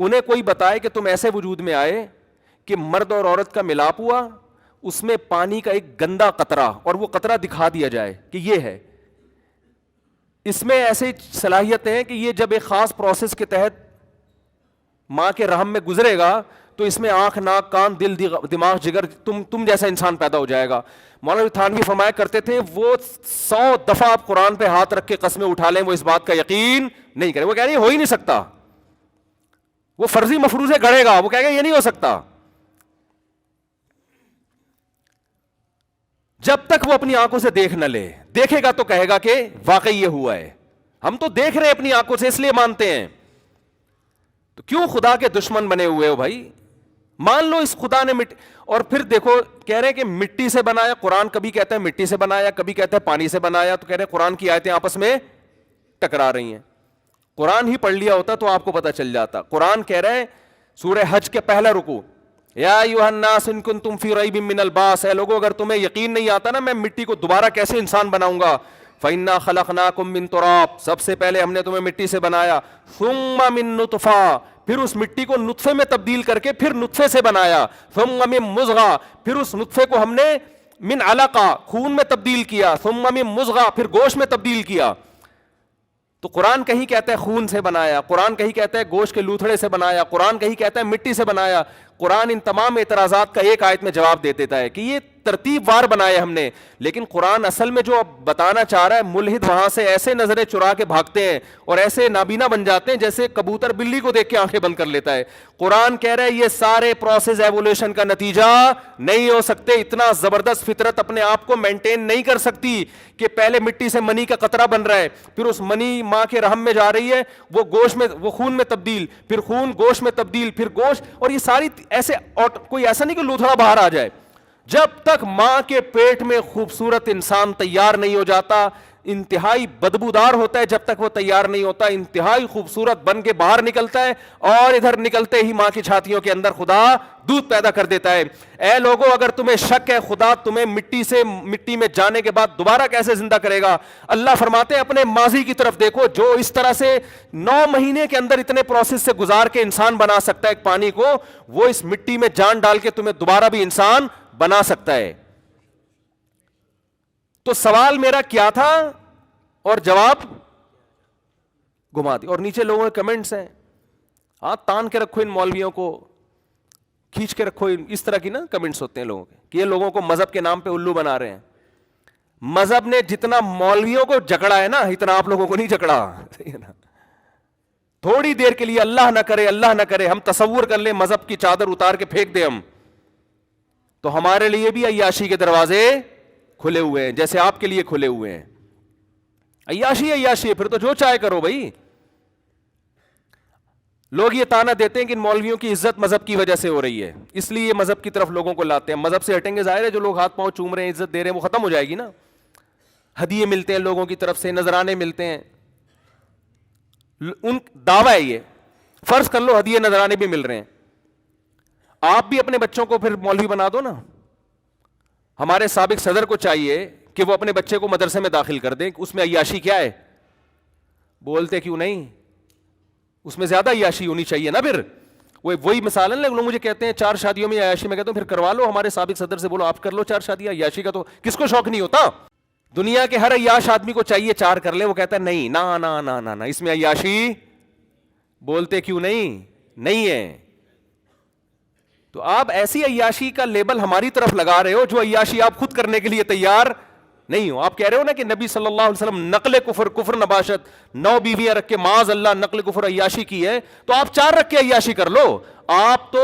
انہیں کوئی بتائے کہ تم ایسے وجود میں آئے کہ مرد اور عورت کا ملاپ ہوا, اس میں پانی کا ایک گندا قطرہ, اور وہ قطرہ دکھا دیا جائے کہ یہ ہے, اس میں ایسی صلاحیتیں ہیں کہ یہ جب ایک خاص پروسیس کے تحت ماں کے رحم میں گزرے گا تو اس میں آنکھ ناک کان دل دماغ جگر تم جیسا انسان پیدا ہو جائے گا. مولانا تھانوی فرمایا کرتے تھے وہ 100 دفعہ آپ قرآن پہ ہاتھ رکھ کے قسمیں اٹھا لیں وہ اس بات کا یقین نہیں کرے. وہ کہہ رہے ہیں ہو ہی نہیں سکتا, وہ فرضی مفروضے گڑے گا, وہ کہے گا یہ نہیں ہو سکتا. جب تک وہ اپنی آنکھوں سے دیکھ نہ لے, دیکھے گا تو کہے گا کہ واقعی یہ ہوا ہے. ہم تو دیکھ رہے ہیں اپنی آنکھوں سے اس لیے مانتے ہیں. تو کیوں خدا کے دشمن بنے ہوئے ہو بھائی؟ مان لو اس خدا نے اور پھر دیکھو کہہ رہے ہیں کہ مٹی سے بنایا. قرآن کبھی کہتا ہے مٹی سے بنایا, کبھی کہتا ہے پانی سے بنایا. تو کہہ رہے ہیں قرآن کی آیتیں آپس میں ٹکرا رہی ہیں. قرآن ہی پڑھ لیا ہوتا تو آپ کو پتہ چل جاتا. قرآن کہہ رہے ہیں سورہ حج کے پہلا رکوع, یا ایھا الناس ان کنتم فی ریب من البعث, اے لوگو اگر تمہیں یقین نہیں آتا نا میں مٹی کو دوبارہ کیسے انسان بناؤں گا, فإنا خلقناکم من تراب, سب سے پہلے ہم نے تمہیں مٹی سے بنایا, ثم من نطفہ, پھر اس مٹی کو نطفے میں تبدیل کر کے پھر نطفے سے بنایا, ثم من مضغہ, پھر اس نطفے کو ہم نے من علقہ خون میں تبدیل کیا, ثم من مضغہ پھر گوشت میں تبدیل کیا. تو قرآن کہیں کہتا ہے خون سے بنایا, قرآن کہیں کہتا ہے گوشت کے لوتھڑے سے بنایا, قرآن کہیں کہتا ہے مٹی سے بنایا. قرآن ان تمام اعتراضات کا ایک آیت میں جواب دے دیتا ہے کہ یہ ترتیب وار بنائے ہم نے. لیکن قرآن اصل میں جو بتانا چاہ رہا ہے, ملحد وہاں سے ایسے نظریں چرا کے بھاگتے ہیں اور ایسے نابینا بن جاتے ہیں جیسے کبوتر بلی کو دیکھ کے آنکھیں بند کر لیتا ہے. قرآن کہہ رہا ہے یہ سارے پروسیس ایوولوشن کا نتیجہ نہیں ہو سکتے. اتنا زبردست فطرت اپنے آپ کو مینٹین نہیں کر سکتی کہ پہلے مٹی سے منی کا قطرہ بن رہا ہے, پھر اس منی ماں کے رحم میں جا رہی ہے, وہ گوشت میں, وہ خون میں تبدیل, پھر خون گوشت میں تبدیل, پھر گوشت, اور یہ ساری ایسے, اور کوئی ایسا نہیں کہ لوتھڑا باہر آ جائے. جب تک ماں کے پیٹ میں خوبصورت انسان تیار نہیں ہو جاتا, انتہائی بدبودار ہوتا ہے, جب تک وہ تیار نہیں ہوتا انتہائی خوبصورت بن کے باہر نکلتا ہے, اور ادھر نکلتے ہی ماں کی چھاتیوں کے اندر خدا دودھ پیدا کر دیتا ہے. اے لوگوں اگر تمہیں شک ہے خدا تمہیں مٹی میں جانے کے بعد دوبارہ کیسے زندہ کرے گا, اللہ فرماتے ہیں اپنے ماضی کی طرف دیکھو, جو اس طرح سے 9 مہینے کے اندر اتنے پروسیس سے گزار کے انسان بنا سکتا ہے ایک پانی کو, وہ اس مٹی میں جان ڈال کے تمہیں دوبارہ بھی انسان بنا سکتا ہے. تو سوال میرا کیا تھا اور جواب گھما دی. اور نیچے لوگوں کے کمنٹس ہیں, ہاتھ تان کے رکھو ان مولویوں کو, کھینچ کے رکھو, اس طرح کی نا کمنٹس ہوتے ہیں لوگوں کے کہ یہ لوگوں کو مذہب کے نام پہ الو بنا رہے ہیں. مذہب نے جتنا مولویوں کو جکڑا ہے نا اتنا آپ لوگوں کو نہیں جکڑا. تھوڑی دیر کے لیے اللہ نہ کرے, اللہ نہ کرے ہم تصور کر لیں مذہب کی چادر اتار کے پھینک دیں ہم, تو ہمارے لیے بھی عیاشی کے دروازے کھلے ہوئے ہیں جیسے آپ کے لیے کھلے ہوئے ہیں. عیاشی عیاشی ہے, پھر تو جو چاہے کرو بھائی. لوگ یہ تانا دیتے ہیں کہ ان مولویوں کی عزت مذہب کی وجہ سے ہو رہی ہے, اس لیے یہ مذہب کی طرف لوگوں کو لاتے ہیں. مذہب سے ہٹیں گے ظاہر ہے جو لوگ ہاتھ پاؤں چوم رہے ہیں, عزت دے رہے ہیں, وہ ختم ہو جائے گی نا. ہدیے ملتے ہیں لوگوں کی طرف سے, نذرانے ملتے ہیں, ان دعویٰ ہے یہ, فرض کر لو ہدیے نذرانے بھی مل رہے ہیں, آپ بھی اپنے بچوں کو پھر مولوی بنا دو نا. ہمارے سابق صدر کو چاہیے کہ وہ اپنے بچے کو مدرسے میں داخل کر دیں, اس میں عیاشی کیا ہے؟ بولتے کیوں نہیں؟ اس میں زیادہ عیاشی ہونی چاہیے نا. پھر وہی مثال ہے, لوگ مجھے کہتے ہیں 4 شادیوں میں عیاشی, میں کہتا ہوں پھر کروا لو, ہمارے سابق صدر سے بولو آپ کر لو 4 شادیاں. عیاشی کا تو کس کو شوق نہیں ہوتا؟ دنیا کے ہر عیاش آدمی کو چاہیے 4 کر لے, وہ کہتا ہے نہیں, نا نا نا نا نا, اس میں عیاشی. بولتے کیوں نہیں ہے. تو آپ ایسی عیاشی کا لیبل ہماری طرف لگا رہے ہو جو عیاشی آپ خود کرنے کے لیے تیار نہیں ہو. آپ کہہ رہے ہو نا کہ نبی صلی اللہ علیہ وسلم نقل کفر نباشت, 9 بیویاں رکھ کے معاذ اللہ نقل کفر عیاشی کی ہے, تو آپ 4 رکھ کے عیاشی کر لو. آپ تو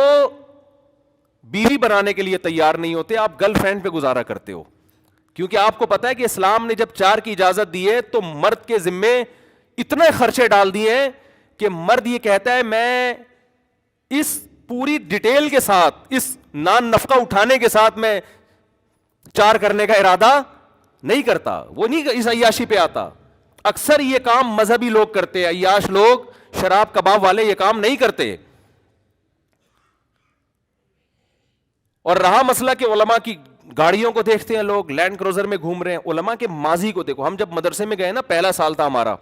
بیوی بنانے کے لیے تیار نہیں ہوتے, آپ گرل فرینڈ پہ گزارا کرتے ہو, کیونکہ آپ کو پتا ہے کہ اسلام نے جب 4 کی اجازت دی ہے تو مرد کے ذمے اتنے خرچے ڈال دیے ہیں کہ مرد یہ کہتا ہے میں اس پوری ڈیٹیل کے ساتھ, اس نان نفقہ اٹھانے کے ساتھ میں 4 کرنے کا ارادہ نہیں کرتا, وہ نہیں اس عیاشی پہ آتا. اکثر یہ کام مذہبی لوگ کرتے ہیں, عیاش لوگ, شراب کباب والے یہ کام نہیں کرتے. اور رہا مسئلہ کہ علماء کی گاڑیوں کو دیکھتے ہیں لوگ, لینڈ کروزر میں گھوم رہے ہیں, علماء کے ماضی کو دیکھو. ہم جب مدرسے میں گئے نا, پہلا سال تھا ہمارا,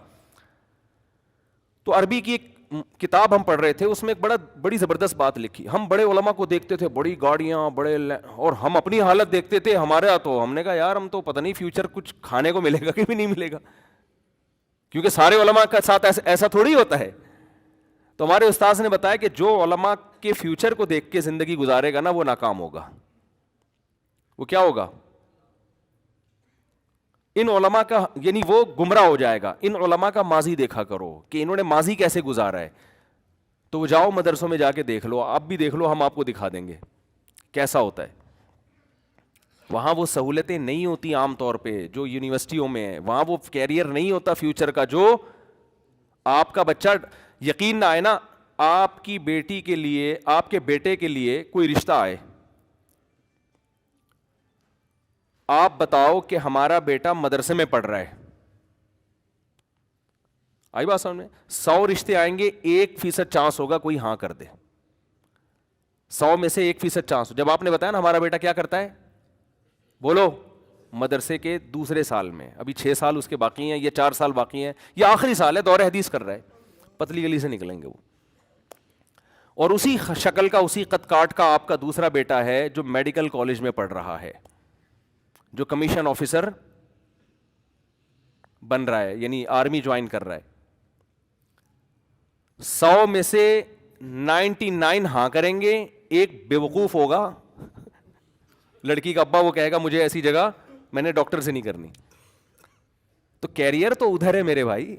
تو عربی کی ایک کتاب ہم پڑھ رہے تھے, اس میں ایک بڑی زبردست بات لکھی. ہم بڑے علماء کو دیکھتے تھے, بڑی گاڑیاں, بڑے, اور ہم اپنی حالت دیکھتے تھے ہمارا, تو ہم نے کہا یار ہم تو پتہ نہیں فیوچر کچھ کھانے کو ملے گا کہ بھی نہیں ملے گا, کیونکہ سارے علماء کے ساتھ ایسا تھوڑی ہوتا ہے. تو ہمارے استاذ نے بتایا کہ جو علماء کے فیوچر کو دیکھ کے زندگی گزارے گا نا وہ ناکام ہوگا. وہ کیا ہوگا؟ ان علماء کا یعنی وہ گمراہ ہو جائے گا. ان علماء کا ماضی دیکھا کرو کہ انہوں نے ماضی کیسے گزارا ہے. تو وہ جاؤ مدرسوں میں جا کے دیکھ لو, آپ بھی دیکھ لو, ہم آپ کو دکھا دیں گے کیسا ہوتا ہے. وہاں وہ سہولتیں نہیں ہوتی عام طور پہ جو یونیورسٹیوں میں ہے. وہاں وہ کیریئر نہیں ہوتا فیوچر کا جو آپ کا بچہ, یقین نہ آئے نا, آپ کی بیٹی کے لیے, آپ کے بیٹے کے لیے کوئی رشتہ آئے, آپ بتاؤ کہ ہمارا بیٹا مدرسے میں پڑھ رہا ہے, آئی بات سمجھ میں؟ 100 رشتے آئیں گے, 1% چانس ہوگا کوئی ہاں کر دے. 100 میں سے 1% چانس. جب آپ نے بتایا نا ہمارا بیٹا کیا کرتا ہے, بولو, مدرسے کے دوسرے سال میں, ابھی 6 سال اس کے باقی ہیں, یا 4 سال باقی ہیں, یا آخری سال ہے, دور حدیث کر رہا ہے, پتلی گلی سے نکلیں گے وہ. اور اسی شکل کا, اسی قد کاٹ کا آپ کا دوسرا بیٹا ہے جو میڈیکل کالج میں پڑھ رہا ہے, جو کمیشن آفیسر بن رہا ہے, یعنی آرمی جوائن کر رہا ہے. 100 میں سے 99 ہاں کریں گے, ایک بیوقوف ہوگا لڑکی کا ابا, وہ کہے گا مجھے ایسی جگہ میں نے ڈاکٹر سے نہیں کرنی. تو کیریئر تو ادھر ہے میرے بھائی.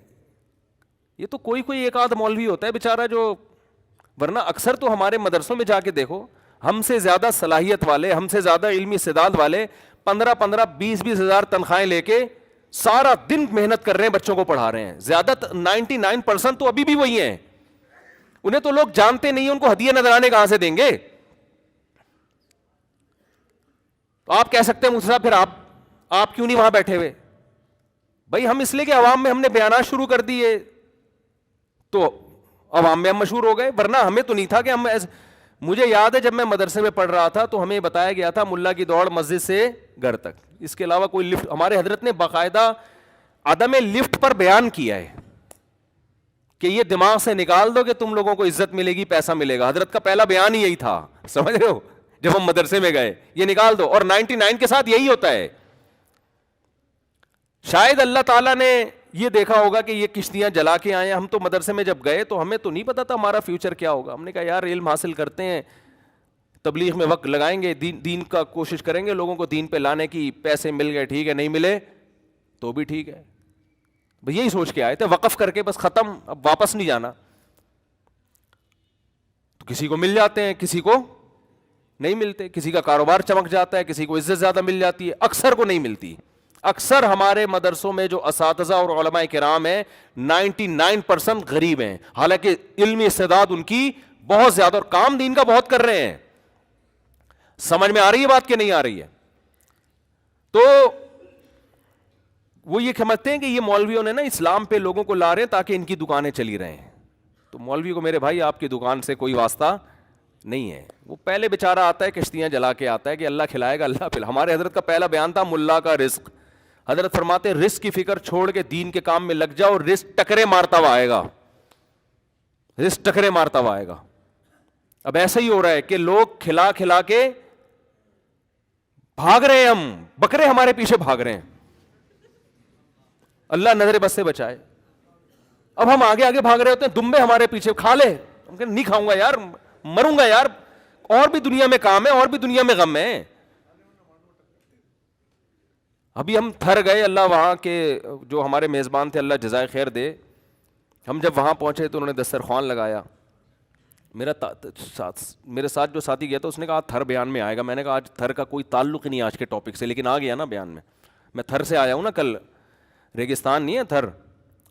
یہ تو کوئی ایک آدھ مولوی ہوتا ہے بیچارہ جو, ورنہ اکثر تو ہمارے مدرسوں میں جا کے دیکھو, ہم سے زیادہ صلاحیت والے, ہم سے زیادہ علمی استعداد والے 15 20 ہزار تنخواہیں لے کے سارا دن محنت کر رہے ہیں, بچوں کو پڑھا رہے ہیں. زیادہ 99% تو ابھی بھی وہی ہیں. انہیں تو لوگ جانتے نہیں, ان کو ہدیے نذرانے کہاں سے دیں گے. تو آپ کہہ سکتے ہیں مجھ سے پھر آپ کیوں نہیں وہاں بیٹھے ہوئے؟ بھائی ہم اس لیے کہ عوام میں ہم نے بیانات شروع کر دیے تو عوام میں ہم مشہور ہو گئے, ورنہ ہمیں تو نہیں تھا کہ ہم مجھے یاد ہے جب میں مدرسے میں پڑھ رہا تھا تو ہمیں بتایا گیا تھا ملا کی دوڑ مسجد سے گھر تک, اس کے علاوہ کوئی لفٹ, ہمارے حضرت نے باقاعدہ عدم لفٹ پر بیان کیا ہے کہ یہ دماغ سے نکال دو کہ تم لوگوں کو عزت ملے گی, پیسہ ملے گا. حضرت کا پہلا بیان ہی یہی تھا, سمجھ رہے ہو, جب ہم مدرسے میں گئے, یہ نکال دو. اور 99 کے ساتھ یہی ہوتا ہے. شاید اللہ تعالیٰ نے یہ دیکھا ہوگا کہ یہ کشتیاں جلا کے آئے. ہم تو مدرسے میں جب گئے تو ہمیں تو نہیں پتا تھا ہمارا فیوچر کیا ہوگا. ہم نے کہا یار علم حاصل کرتے ہیں, تبلیغ میں وقت لگائیں گے, دین کا کوشش کریں گے لوگوں کو دین پہ لانے کی. پیسے مل گئے ٹھیک ہے, نہیں ملے تو بھی ٹھیک ہے. بھئی یہی سوچ کے آئے تھے, وقف کر کے بس ختم, اب واپس نہیں جانا. تو کسی کو مل جاتے ہیں, کسی کو نہیں ملتے, کسی کا کاروبار چمک جاتا ہے, کسی کو عزت زیادہ مل جاتی ہے, اکثر کو نہیں ملتی. اکثر ہمارے مدرسوں میں جو اساتذہ اور علماء کرام ہیں 99% غریب ہیں, حالانکہ علمی استعداد ان کی بہت زیادہ اور کام دین کا بہت کر رہے ہیں. سمجھ میں آ رہی ہے بات کہ نہیں آ رہی ہے؟ تو وہ یہ سمجھتے ہیں کہ یہ مولویوں نے نا اسلام پہ لوگوں کو لا رہے ہیں تاکہ ان کی دکانیں چلی رہیں. تو مولوی کو میرے بھائی آپ کی دکان سے کوئی واسطہ نہیں ہے. وہ پہلے بیچارہ آتا ہے کشتیاں جلا کے آتا ہے کہ اللہ کھلائے گا اللہ پھر. ہمارے حضرت کا پہلا بیان تھا ملا کا رزق. حضرت فرماتے رزق کی فکر چھوڑ کے دین کے کام میں لگ جاؤ, رزق ٹکرے مارتا ہوا آئے گا, رزق ٹکرے مارتا ہوا آئے گا. اب ایسا ہی ہو رہا ہے کہ لوگ کھلا کھلا کے بھاگ رہے ہیں, ہم بکرے ہمارے پیچھے بھاگ رہے ہیں, اللہ نظر بس سے بچائے. اب ہم آگے آگے بھاگ رہے ہوتے ہیں, دمبے ہمارے پیچھے, کھا لے. ہم کہتے نہیں کھاؤں گا یار, مروں گا یار, اور بھی دنیا میں کام ہے, اور بھی دنیا میں غم ہے. ابھی ہم تھر گئے, اللہ وہاں کے جو ہمارے میزبان تھے اللہ جزائے خیر دے, ہم جب وہاں پہنچے تو انہوں نے دسترخوان لگایا. میرے ساتھ جو ساتھی گیا تھا اس نے کہا تھر بیان میں آئے گا. میں نے کہا آج تھر کا کوئی تعلق ہی نہیں آج کے ٹاپک سے, لیکن آ گیا نا بیان میں. میں تھر سے آیا ہوں نا, کل ریگستان نہیں ہے تھر,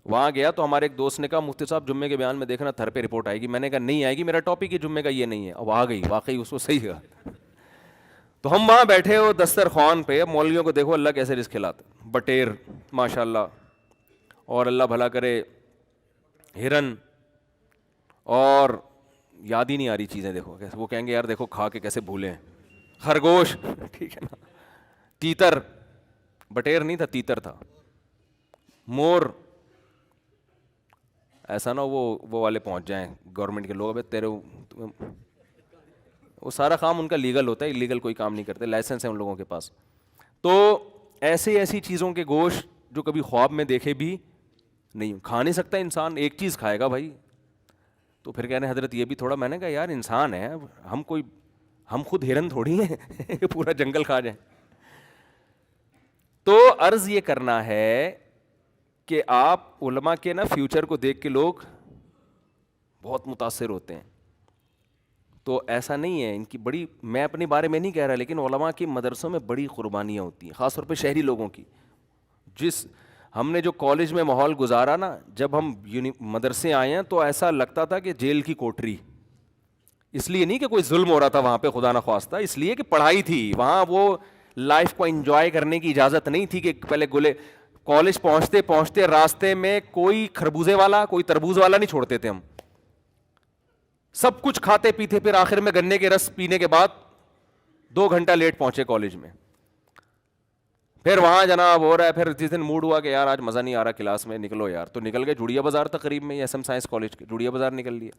وہاں گیا تو ہمارے ایک دوست نے کہا مفتی صاحب جمعے کے بیان میں دیکھنا تھر پہ رپورٹ آئے گی. میں نے کہا نہیں آئے گی, میرا ٹاپک ہی جمعے کا یہ نہیں ہے. اب آ گئی واقعی, اس کو صحیح کہا. تو ہم وہاں بیٹھے ہو دسترخوان پہ, مولویوں کو دیکھو اللہ کیسے رزق کھلاتے, بٹیر ماشاء اللہ, اور اللہ بھلا کرے ہرن, اور یاد ہی نہیں آ رہی چیزیں. دیکھو وہ کہیں گے یار دیکھو کھا کے کیسے بھولیں, خرگوش ٹھیک ہے نا, تیتر, بٹیر نہیں تھا تیتر تھا, مور. ایسا نہ وہ والے پہنچ جائیں گورنمنٹ کے لوگ, تیرے وہ سارا کام ان کا لیگل ہوتا ہے, انلیگل کوئی کام نہیں کرتے, لائسنس ہے ان لوگوں کے پاس. تو ایسی چیزوں کے گوشت جو کبھی خواب میں دیکھے بھی نہیں, کھا نہیں سکتا انسان. ایک چیز کھائے گا بھائی, تو پھر کہہ رہے ہیں حضرت یہ بھی تھوڑا. میں نے کہا یار انسان ہے, ہم خود ہرن تھوڑی ہیں پورا جنگل کھا جائیں. تو عرض یہ کرنا ہے کہ آپ علماء کے نا فیوچر کو دیکھ کے لوگ بہت متاثر ہوتے ہیں. تو ایسا نہیں ہے ان کی بڑی, میں اپنے بارے میں نہیں کہہ رہا, لیکن علماء کی مدرسوں میں بڑی قربانیاں ہوتی ہیں, خاص طور پہ شہری لوگوں کی. جس ہم نے جو کالج میں ماحول گزارا نا, جب ہم مدرسے آئے ہیں تو ایسا لگتا تھا کہ جیل کی کوٹری. اس لیے نہیں کہ کوئی ظلم ہو رہا تھا وہاں پہ خدا نخواستہ, اس لیے کہ پڑھائی تھی وہاں, وہ لائف کو انجوائے کرنے کی اجازت نہیں تھی کہ پہلے گلے. کالج پہنچتے پہنچتے راستے میں کوئی خربوزے والا کوئی تربوز والا نہیں چھوڑتے تھے ہم, سب کچھ کھاتے پیتے, پھر آخر میں گنے کے رس پینے کے بعد 2 گھنٹہ لیٹ پہنچے کالج میں. پھر وہاں جناب ہو رہا ہے, پھر جس دن موڈ ہوا کہ یار آج مزہ نہیں آ رہا کلاس میں, نکلو یار, تو نکل گئے جوڑیا بازار تقریب میں, ایس ایم سائنس کالج کے جوڑیا بازار نکل لیا.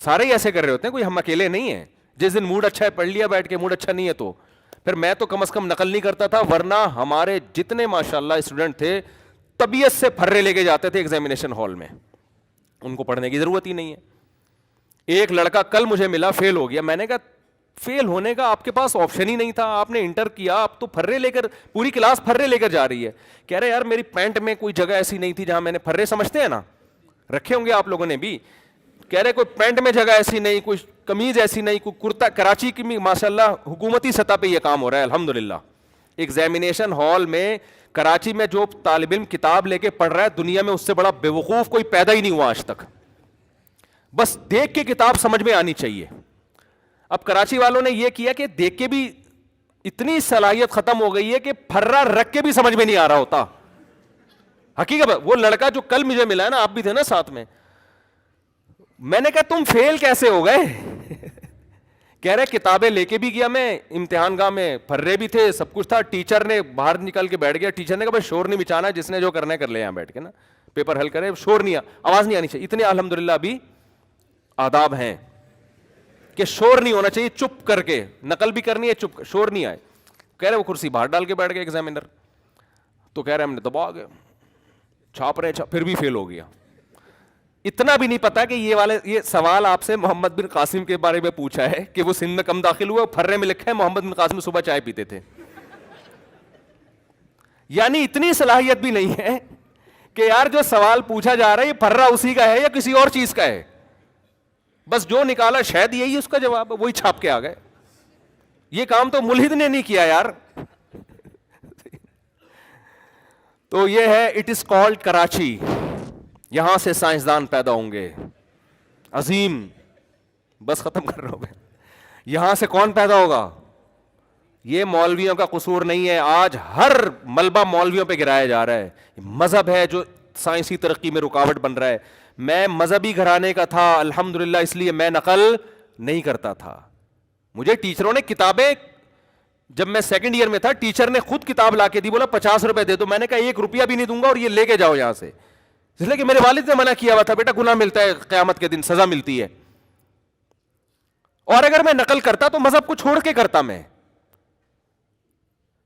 سارے ہی ایسے کر رہے ہوتے ہیں, کوئی ہم اکیلے نہیں ہیں. جس دن موڈ اچھا ہے پڑھ لیا بیٹھ کے, موڈ اچھا نہیں ہے تو پھر میں تو کم از کم نقل نہیں کرتا تھا, ورنہ ہمارے جتنے ماشاءاللہ اسٹوڈنٹ تھے طبیعت سے پھرے لے کے جاتے تھے ایگزامینیشن ہال میں, ان کو پڑھنے کی ضرورت ہی نہیں ہے. ایک لڑکا کل مجھے ملا, فیل ہو گیا. میں نے کہا فیل ہونے کا آپ کے پاس آپشن ہی نہیں تھا, آپ نے انٹر کیا, آپ تو پھرے لے کر, پوری کلاس پھرے لے کر جا رہی ہے. کہہ رہے یار میری پینٹ میں کوئی جگہ ایسی نہیں تھی جہاں میں نے پھرے, سمجھتے ہیں نا, رکھے ہوں گے آپ لوگوں نے بھی. کہہ رہے کوئی پینٹ میں جگہ ایسی نہیں, کوئی قمیض ایسی نہیں, کوئی کرتا. کراچی کی ماشاءاللہ حکومتی سطح پہ یہ کام ہو رہا ہے الحمدللہ. ایگزامینیشن ہال میں کراچی میں جو طالب علم کتاب لے کے پڑھ رہا ہے, دنیا میں اس سے بڑا بیوقوف کوئی پیدا ہی نہیں ہوا آج تک. بس دیکھ کے کتاب سمجھ میں آنی چاہیے. اب کراچی والوں نے یہ کیا کہ دیکھ کے بھی اتنی صلاحیت ختم ہو گئی ہے کہ پھرا رکھ کے بھی سمجھ میں نہیں آ رہا ہوتا. حقیقت وہ لڑکا جو کل مجھے ملا ہے نا, آپ بھی تھے نا ساتھ میں, میں نے کہا تم فیل کیسے ہو گئے؟ کہہ رہے کتابیں لے کے بھی گیا میں امتحان گاہ میں, پھرے بھی تھے, سب کچھ تھا. ٹیچر نے باہر نکل کے بیٹھ گیا, ٹیچر نے کہا بھائی شور نہیں مچانا, جس نے جو کرنا ہے کر لے, یہاں بیٹھ کے نا پیپر حل کرے, شور نہیں, آواز نہیں آنی چاہیے. اتنے الحمدللہ ابھی آداب ہیں کہ شور نہیں ہونا چاہیے, چپ کر کے نقل بھی کرنی ہے, چپ, شور نہیں آئے. کہہ رہے وہ کرسی باہر ڈال کے بیٹھ گئے ایگزامینر. تو کہہ رہے ہم نے دبا گئے, چھاپ رہے, پھر بھی فیل ہو گیا. اتنا بھی نہیں پتا کہ یہ سوال آپ سے محمد بن قاسم کے بارے میں پوچھا ہے کہ وہ سندھ میں کم داخل ہوئے, پھرے میں لکھا ہے محمد بن قاسم صبح چائے پیتے تھے. یعنی اتنی صلاحیت بھی نہیں ہے کہ یار جو سوال پوچھا جا رہا ہے یہ پھرا اسی کا ہے یا کسی اور چیز کا ہے. بس جو نکالا شاید یہی اس کا جواب ہے, وہی چھاپ کے آ گئے. یہ کام تو ملحد نے نہیں کیا یار. تو یہ ہے اٹ از کالڈ کراچی. یہاں سے سائنسدان پیدا ہوں گے عظیم. بس ختم کر رہا ہوں میں. یہاں سے کون پیدا ہوگا؟ یہ مولویوں کا قصور نہیں ہے. آج ہر ملبہ مولویوں پہ گرایا جا رہا ہے. مذہب ہے جو سائنسی ترقی میں رکاوٹ بن رہا ہے. میں مذہبی گھرانے کا تھا الحمدللہ, اس لیے میں نقل نہیں کرتا تھا. مجھے ٹیچروں نے کتابیں, جب میں سیکنڈ ایئر میں تھا ٹیچر نے خود کتاب لا کے دی, بولا 50 روپے دے دو. میں نے کہا 1 روپیہ بھی نہیں دوں گا اور یہ لے کے جاؤ یہاں سے, اس لیے کہ میرے والد نے منع کیا ہوا تھا, بیٹا گناہ ملتا ہے, قیامت کے دن سزا ملتی ہے. اور اگر میں نقل کرتا تو مذہب کو چھوڑ کے کرتا میں.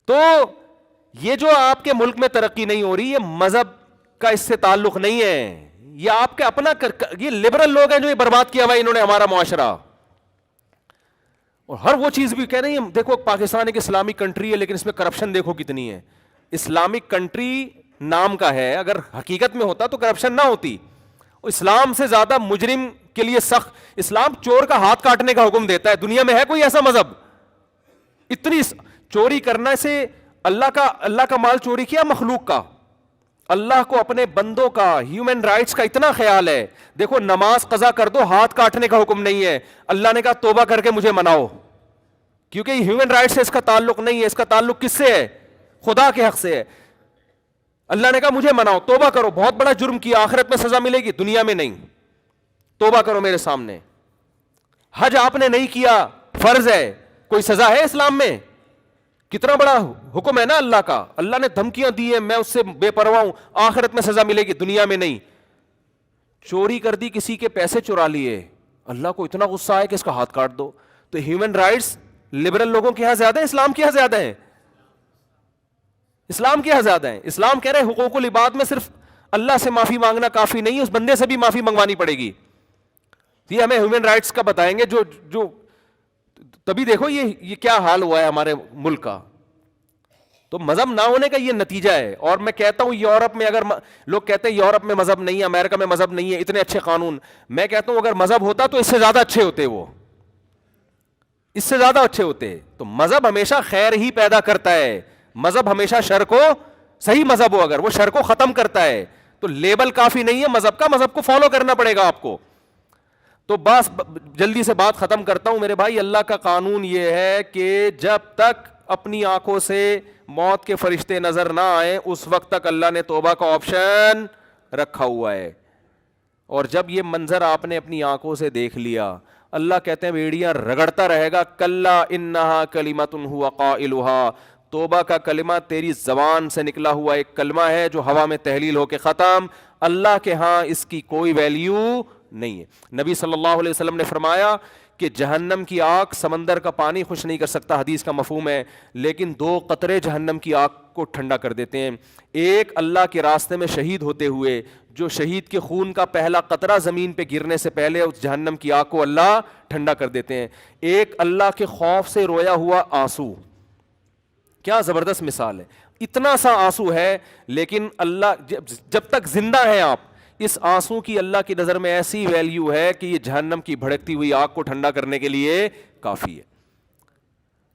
تو یہ جو آپ کے ملک میں ترقی نہیں ہو رہی, یہ مذہب کا اس سے تعلق نہیں ہے, یہ آپ کے اپنا یہ لبرل لوگ ہیں جو یہ برباد کیا ہوا ہے انہوں نے ہمارا معاشرہ. اور ہر وہ چیز بھی کہہ رہی ہیں, دیکھو پاکستان ایک اسلامک کنٹری ہے لیکن اس میں کرپشن دیکھو کتنی ہے. اسلامک کنٹری نام کا ہے, اگر حقیقت میں ہوتا تو کرپشن نہ ہوتی. اسلام سے زیادہ مجرم کے لیے سخت, اسلام چور کا ہاتھ کاٹنے کا حکم دیتا ہے. دنیا میں ہے کوئی ایسا مذہب؟ اتنی چوری کرنے سے, اللہ کا مال چوری کیا مخلوق کا, اللہ کو اپنے بندوں کا, ہیومن رائٹس کا اتنا خیال ہے. دیکھو نماز قضا کر دو, ہاتھ کاٹنے کا حکم نہیں ہے. اللہ نے کہا توبہ کر کے مجھے مناؤ, کیونکہ ہیومن رائٹس سے اس کا تعلق نہیں ہے. اس کا تعلق کس سے ہے؟ خدا کے حق سے ہے. اللہ نے کہا مجھے مناؤ, توبہ کرو, بہت بڑا جرم کیا, آخرت میں سزا ملے گی, دنیا میں نہیں. توبہ کرو میرے سامنے. حج آپ نے نہیں کیا, فرض ہے, کوئی سزا ہے اسلام میں؟ کتنا بڑا حکم ہے نا اللہ کا. اللہ نے دھمکیاں دی ہیں, میں اس سے بے پرواہ ہوں, آخرت میں سزا ملے گی, دنیا میں نہیں. چوری کر دی, کسی کے پیسے چرا لیے, اللہ کو اتنا غصہ آئے کہ اس کا ہاتھ کاٹ دو. تو ہیومن رائٹس لبرل لوگوں کے یہاں زیادہ ہیں, اسلام کے یہاں زیادہ ہیں. اسلام کے یہاں زیادہ ہیں. اسلام کہہ رہے ہیں حقوق العباد میں صرف اللہ سے معافی مانگنا کافی نہیں, اس بندے سے بھی معافی منگوانی پڑے گی. یہ ہمیں ہیومن رائٹس کا بتائیں گے جو تبھی دیکھو یہ کیا حال ہوا ہے ہمارے ملک کا. تو مذہب نہ ہونے کا یہ نتیجہ ہے. اور میں کہتا ہوں یورپ میں اگر لوگ کہتے ہیں یورپ میں مذہب نہیں ہے, امریکہ میں مذہب نہیں ہے, اتنے اچھے قانون, میں کہتا ہوں اگر مذہب ہوتا تو اس سے زیادہ اچھے ہوتے, وہ اس سے زیادہ اچھے ہوتے. تو مذہب ہمیشہ خیر ہی پیدا کرتا ہے, مذہب ہمیشہ شر کو, صحیح مذہب ہو اگر, وہ شر کو ختم کرتا ہے. تو لیبل کافی نہیں ہے مذہب کا, مذہب کو فالو کرنا پڑے گا آپ کو. تو بس جلدی سے بات ختم کرتا ہوں میرے بھائی. اللہ کا قانون یہ ہے کہ جب تک اپنی آنکھوں سے موت کے فرشتے نظر نہ آئے اس وقت تک اللہ نے توبہ کا آپشن رکھا ہوا ہے. اور جب یہ منظر آپ نے اپنی آنکھوں سے دیکھ لیا, اللہ کہتے ہیں بیڑیاں رگڑتا رہے گا, کلا انہا کلمۃ ہوا قائلھا, توبہ کا کلمہ تیری زبان سے نکلا ہوا ایک کلمہ ہے جو ہوا میں تحلیل ہو کے ختم, اللہ کے ہاں اس کی کوئی ویلیو نہیں ہے. نبی صلی اللہ علیہ وسلم نے فرمایا کہ جہنم کی آگ سمندر کا پانی خوش نہیں کر سکتا, حدیث کا مفہوم ہے, لیکن 2 قطرے جہنم کی آگ کو ٹھنڈا کر دیتے ہیں. ایک اللہ کے راستے میں شہید ہوتے ہوئے, جو شہید کے خون کا پہلا قطرہ زمین پہ گرنے سے پہلے اس جہنم کی آگ کو اللہ ٹھنڈا کر دیتے ہیں. ایک اللہ کے خوف سے رویا ہوا آنسو, کیا زبردست مثال ہے. اتنا سا آنسو ہے لیکن اللہ جب تک زندہ ہیں آپ, اس آنسو کی اللہ کی نظر میں ایسی ویلیو ہے کہ یہ جہنم کی بھڑکتی ہوئی آگ کو ٹھنڈا کرنے کے لیے کافی ہے.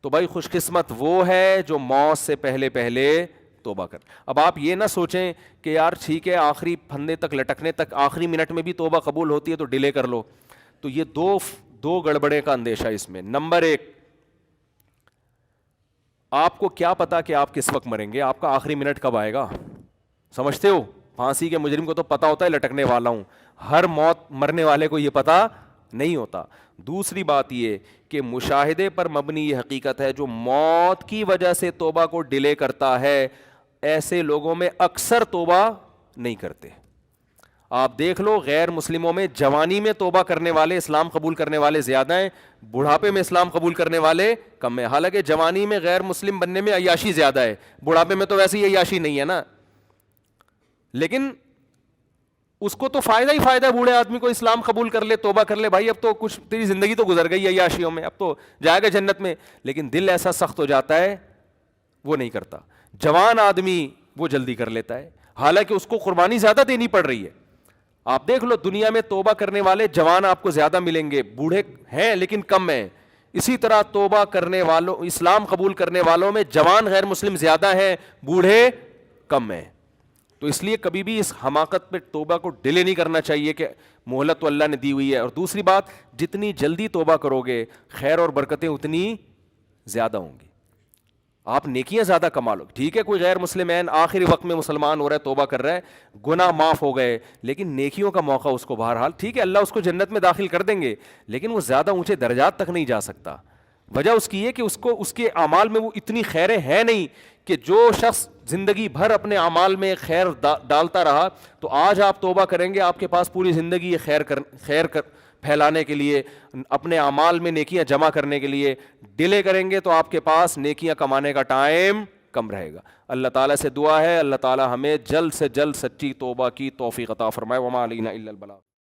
تو بھائی خوش قسمت وہ ہے جو موت سے پہلے توبہ کر. اب آپ یہ نہ سوچیں کہ یار ٹھیک ہے آخری پھندے تک لٹکنے تک آخری منٹ میں بھی توبہ قبول ہوتی ہے تو ڈیلے کر لو. تو یہ دو گڑبڑے کا اندیشہ اس میں. نمبر 1, آپ کو کیا پتا کہ آپ کس وقت مریں گے, آپ کا آخری منٹ کب آئے گا, سمجھتے ہو؟ پھانسی کے مجرم کو تو پتا ہوتا ہے لٹکنے والا ہوں, ہر موت مرنے والے کو یہ پتا نہیں ہوتا. دوسری بات یہ کہ مشاہدے پر مبنی یہ حقیقت ہے, جو موت کی وجہ سے توبہ کو ڈیلے کرتا ہے ایسے لوگوں میں اکثر توبہ نہیں کرتے. آپ دیکھ لو غیر مسلموں میں جوانی میں توبہ کرنے والے, اسلام قبول کرنے والے زیادہ ہیں, بڑھاپے میں اسلام قبول کرنے والے کم ہیں. حالانکہ جوانی میں غیر مسلم بننے میں عیاشی زیادہ ہے, بڑھاپے میں تو ویسے ہی عیاشی نہیں ہے نا, لیکن اس کو تو فائدہ ہی فائدہ ہے. بوڑھے آدمی کو اسلام قبول کر لے, توبہ کر لے, بھائی اب تو کچھ تیری زندگی تو گزر گئی عیاشیوں میں, اب تو جائے گا جنت میں. لیکن دل ایسا سخت ہو جاتا ہے وہ نہیں کرتا. جوان آدمی وہ جلدی کر لیتا ہے, حالانکہ اس کو قربانی زیادہ دینی پڑ رہی ہے. آپ دیکھ لو دنیا میں توبہ کرنے والے جوان آپ کو زیادہ ملیں گے, بوڑھے ہیں لیکن کم ہیں. اسی طرح توبہ کرنے والوں, اسلام قبول کرنے والوں میں جوان غیر مسلم زیادہ ہیں, بوڑھے کم ہیں. تو اس لیے کبھی بھی اس حماقت پہ توبہ کو ڈیلے نہیں کرنا چاہیے کہ مہلت تو اللہ نے دی ہوئی ہے. اور دوسری بات, جتنی جلدی توبہ کرو گے خیر اور برکتیں اتنی زیادہ ہوں گی, آپ نیکیاں زیادہ کما لو. ٹھیک ہے کوئی غیر مسلمین آخری وقت میں مسلمان ہو رہا ہے, توبہ کر رہا ہے, گناہ معاف ہو گئے, لیکن نیکیوں کا موقع اس کو بہرحال, ٹھیک ہے اللہ اس کو جنت میں داخل کر دیں گے, لیکن وہ زیادہ اونچے درجات تک نہیں جا سکتا. وجہ اس کی یہ کہ اس کے اعمال میں وہ اتنی خیریں ہیں نہیں کہ جو شخص زندگی بھر اپنے اعمال میں خیر ڈالتا رہا, تو آج آپ توبہ کریں گے آپ کے پاس پوری زندگی یہ خیر پھیلانے کے لیے, اپنے اعمال میں نیکیاں جمع کرنے کے لیے ڈیلے کریں گے تو آپ کے پاس نیکیاں کمانے کا ٹائم کم رہے گا. اللہ تعالیٰ سے دعا ہے اللہ تعالیٰ ہمیں جلد سے جلد سچی توبہ کی توفیق عطا فرمائے. وما علینا الا البلاغ.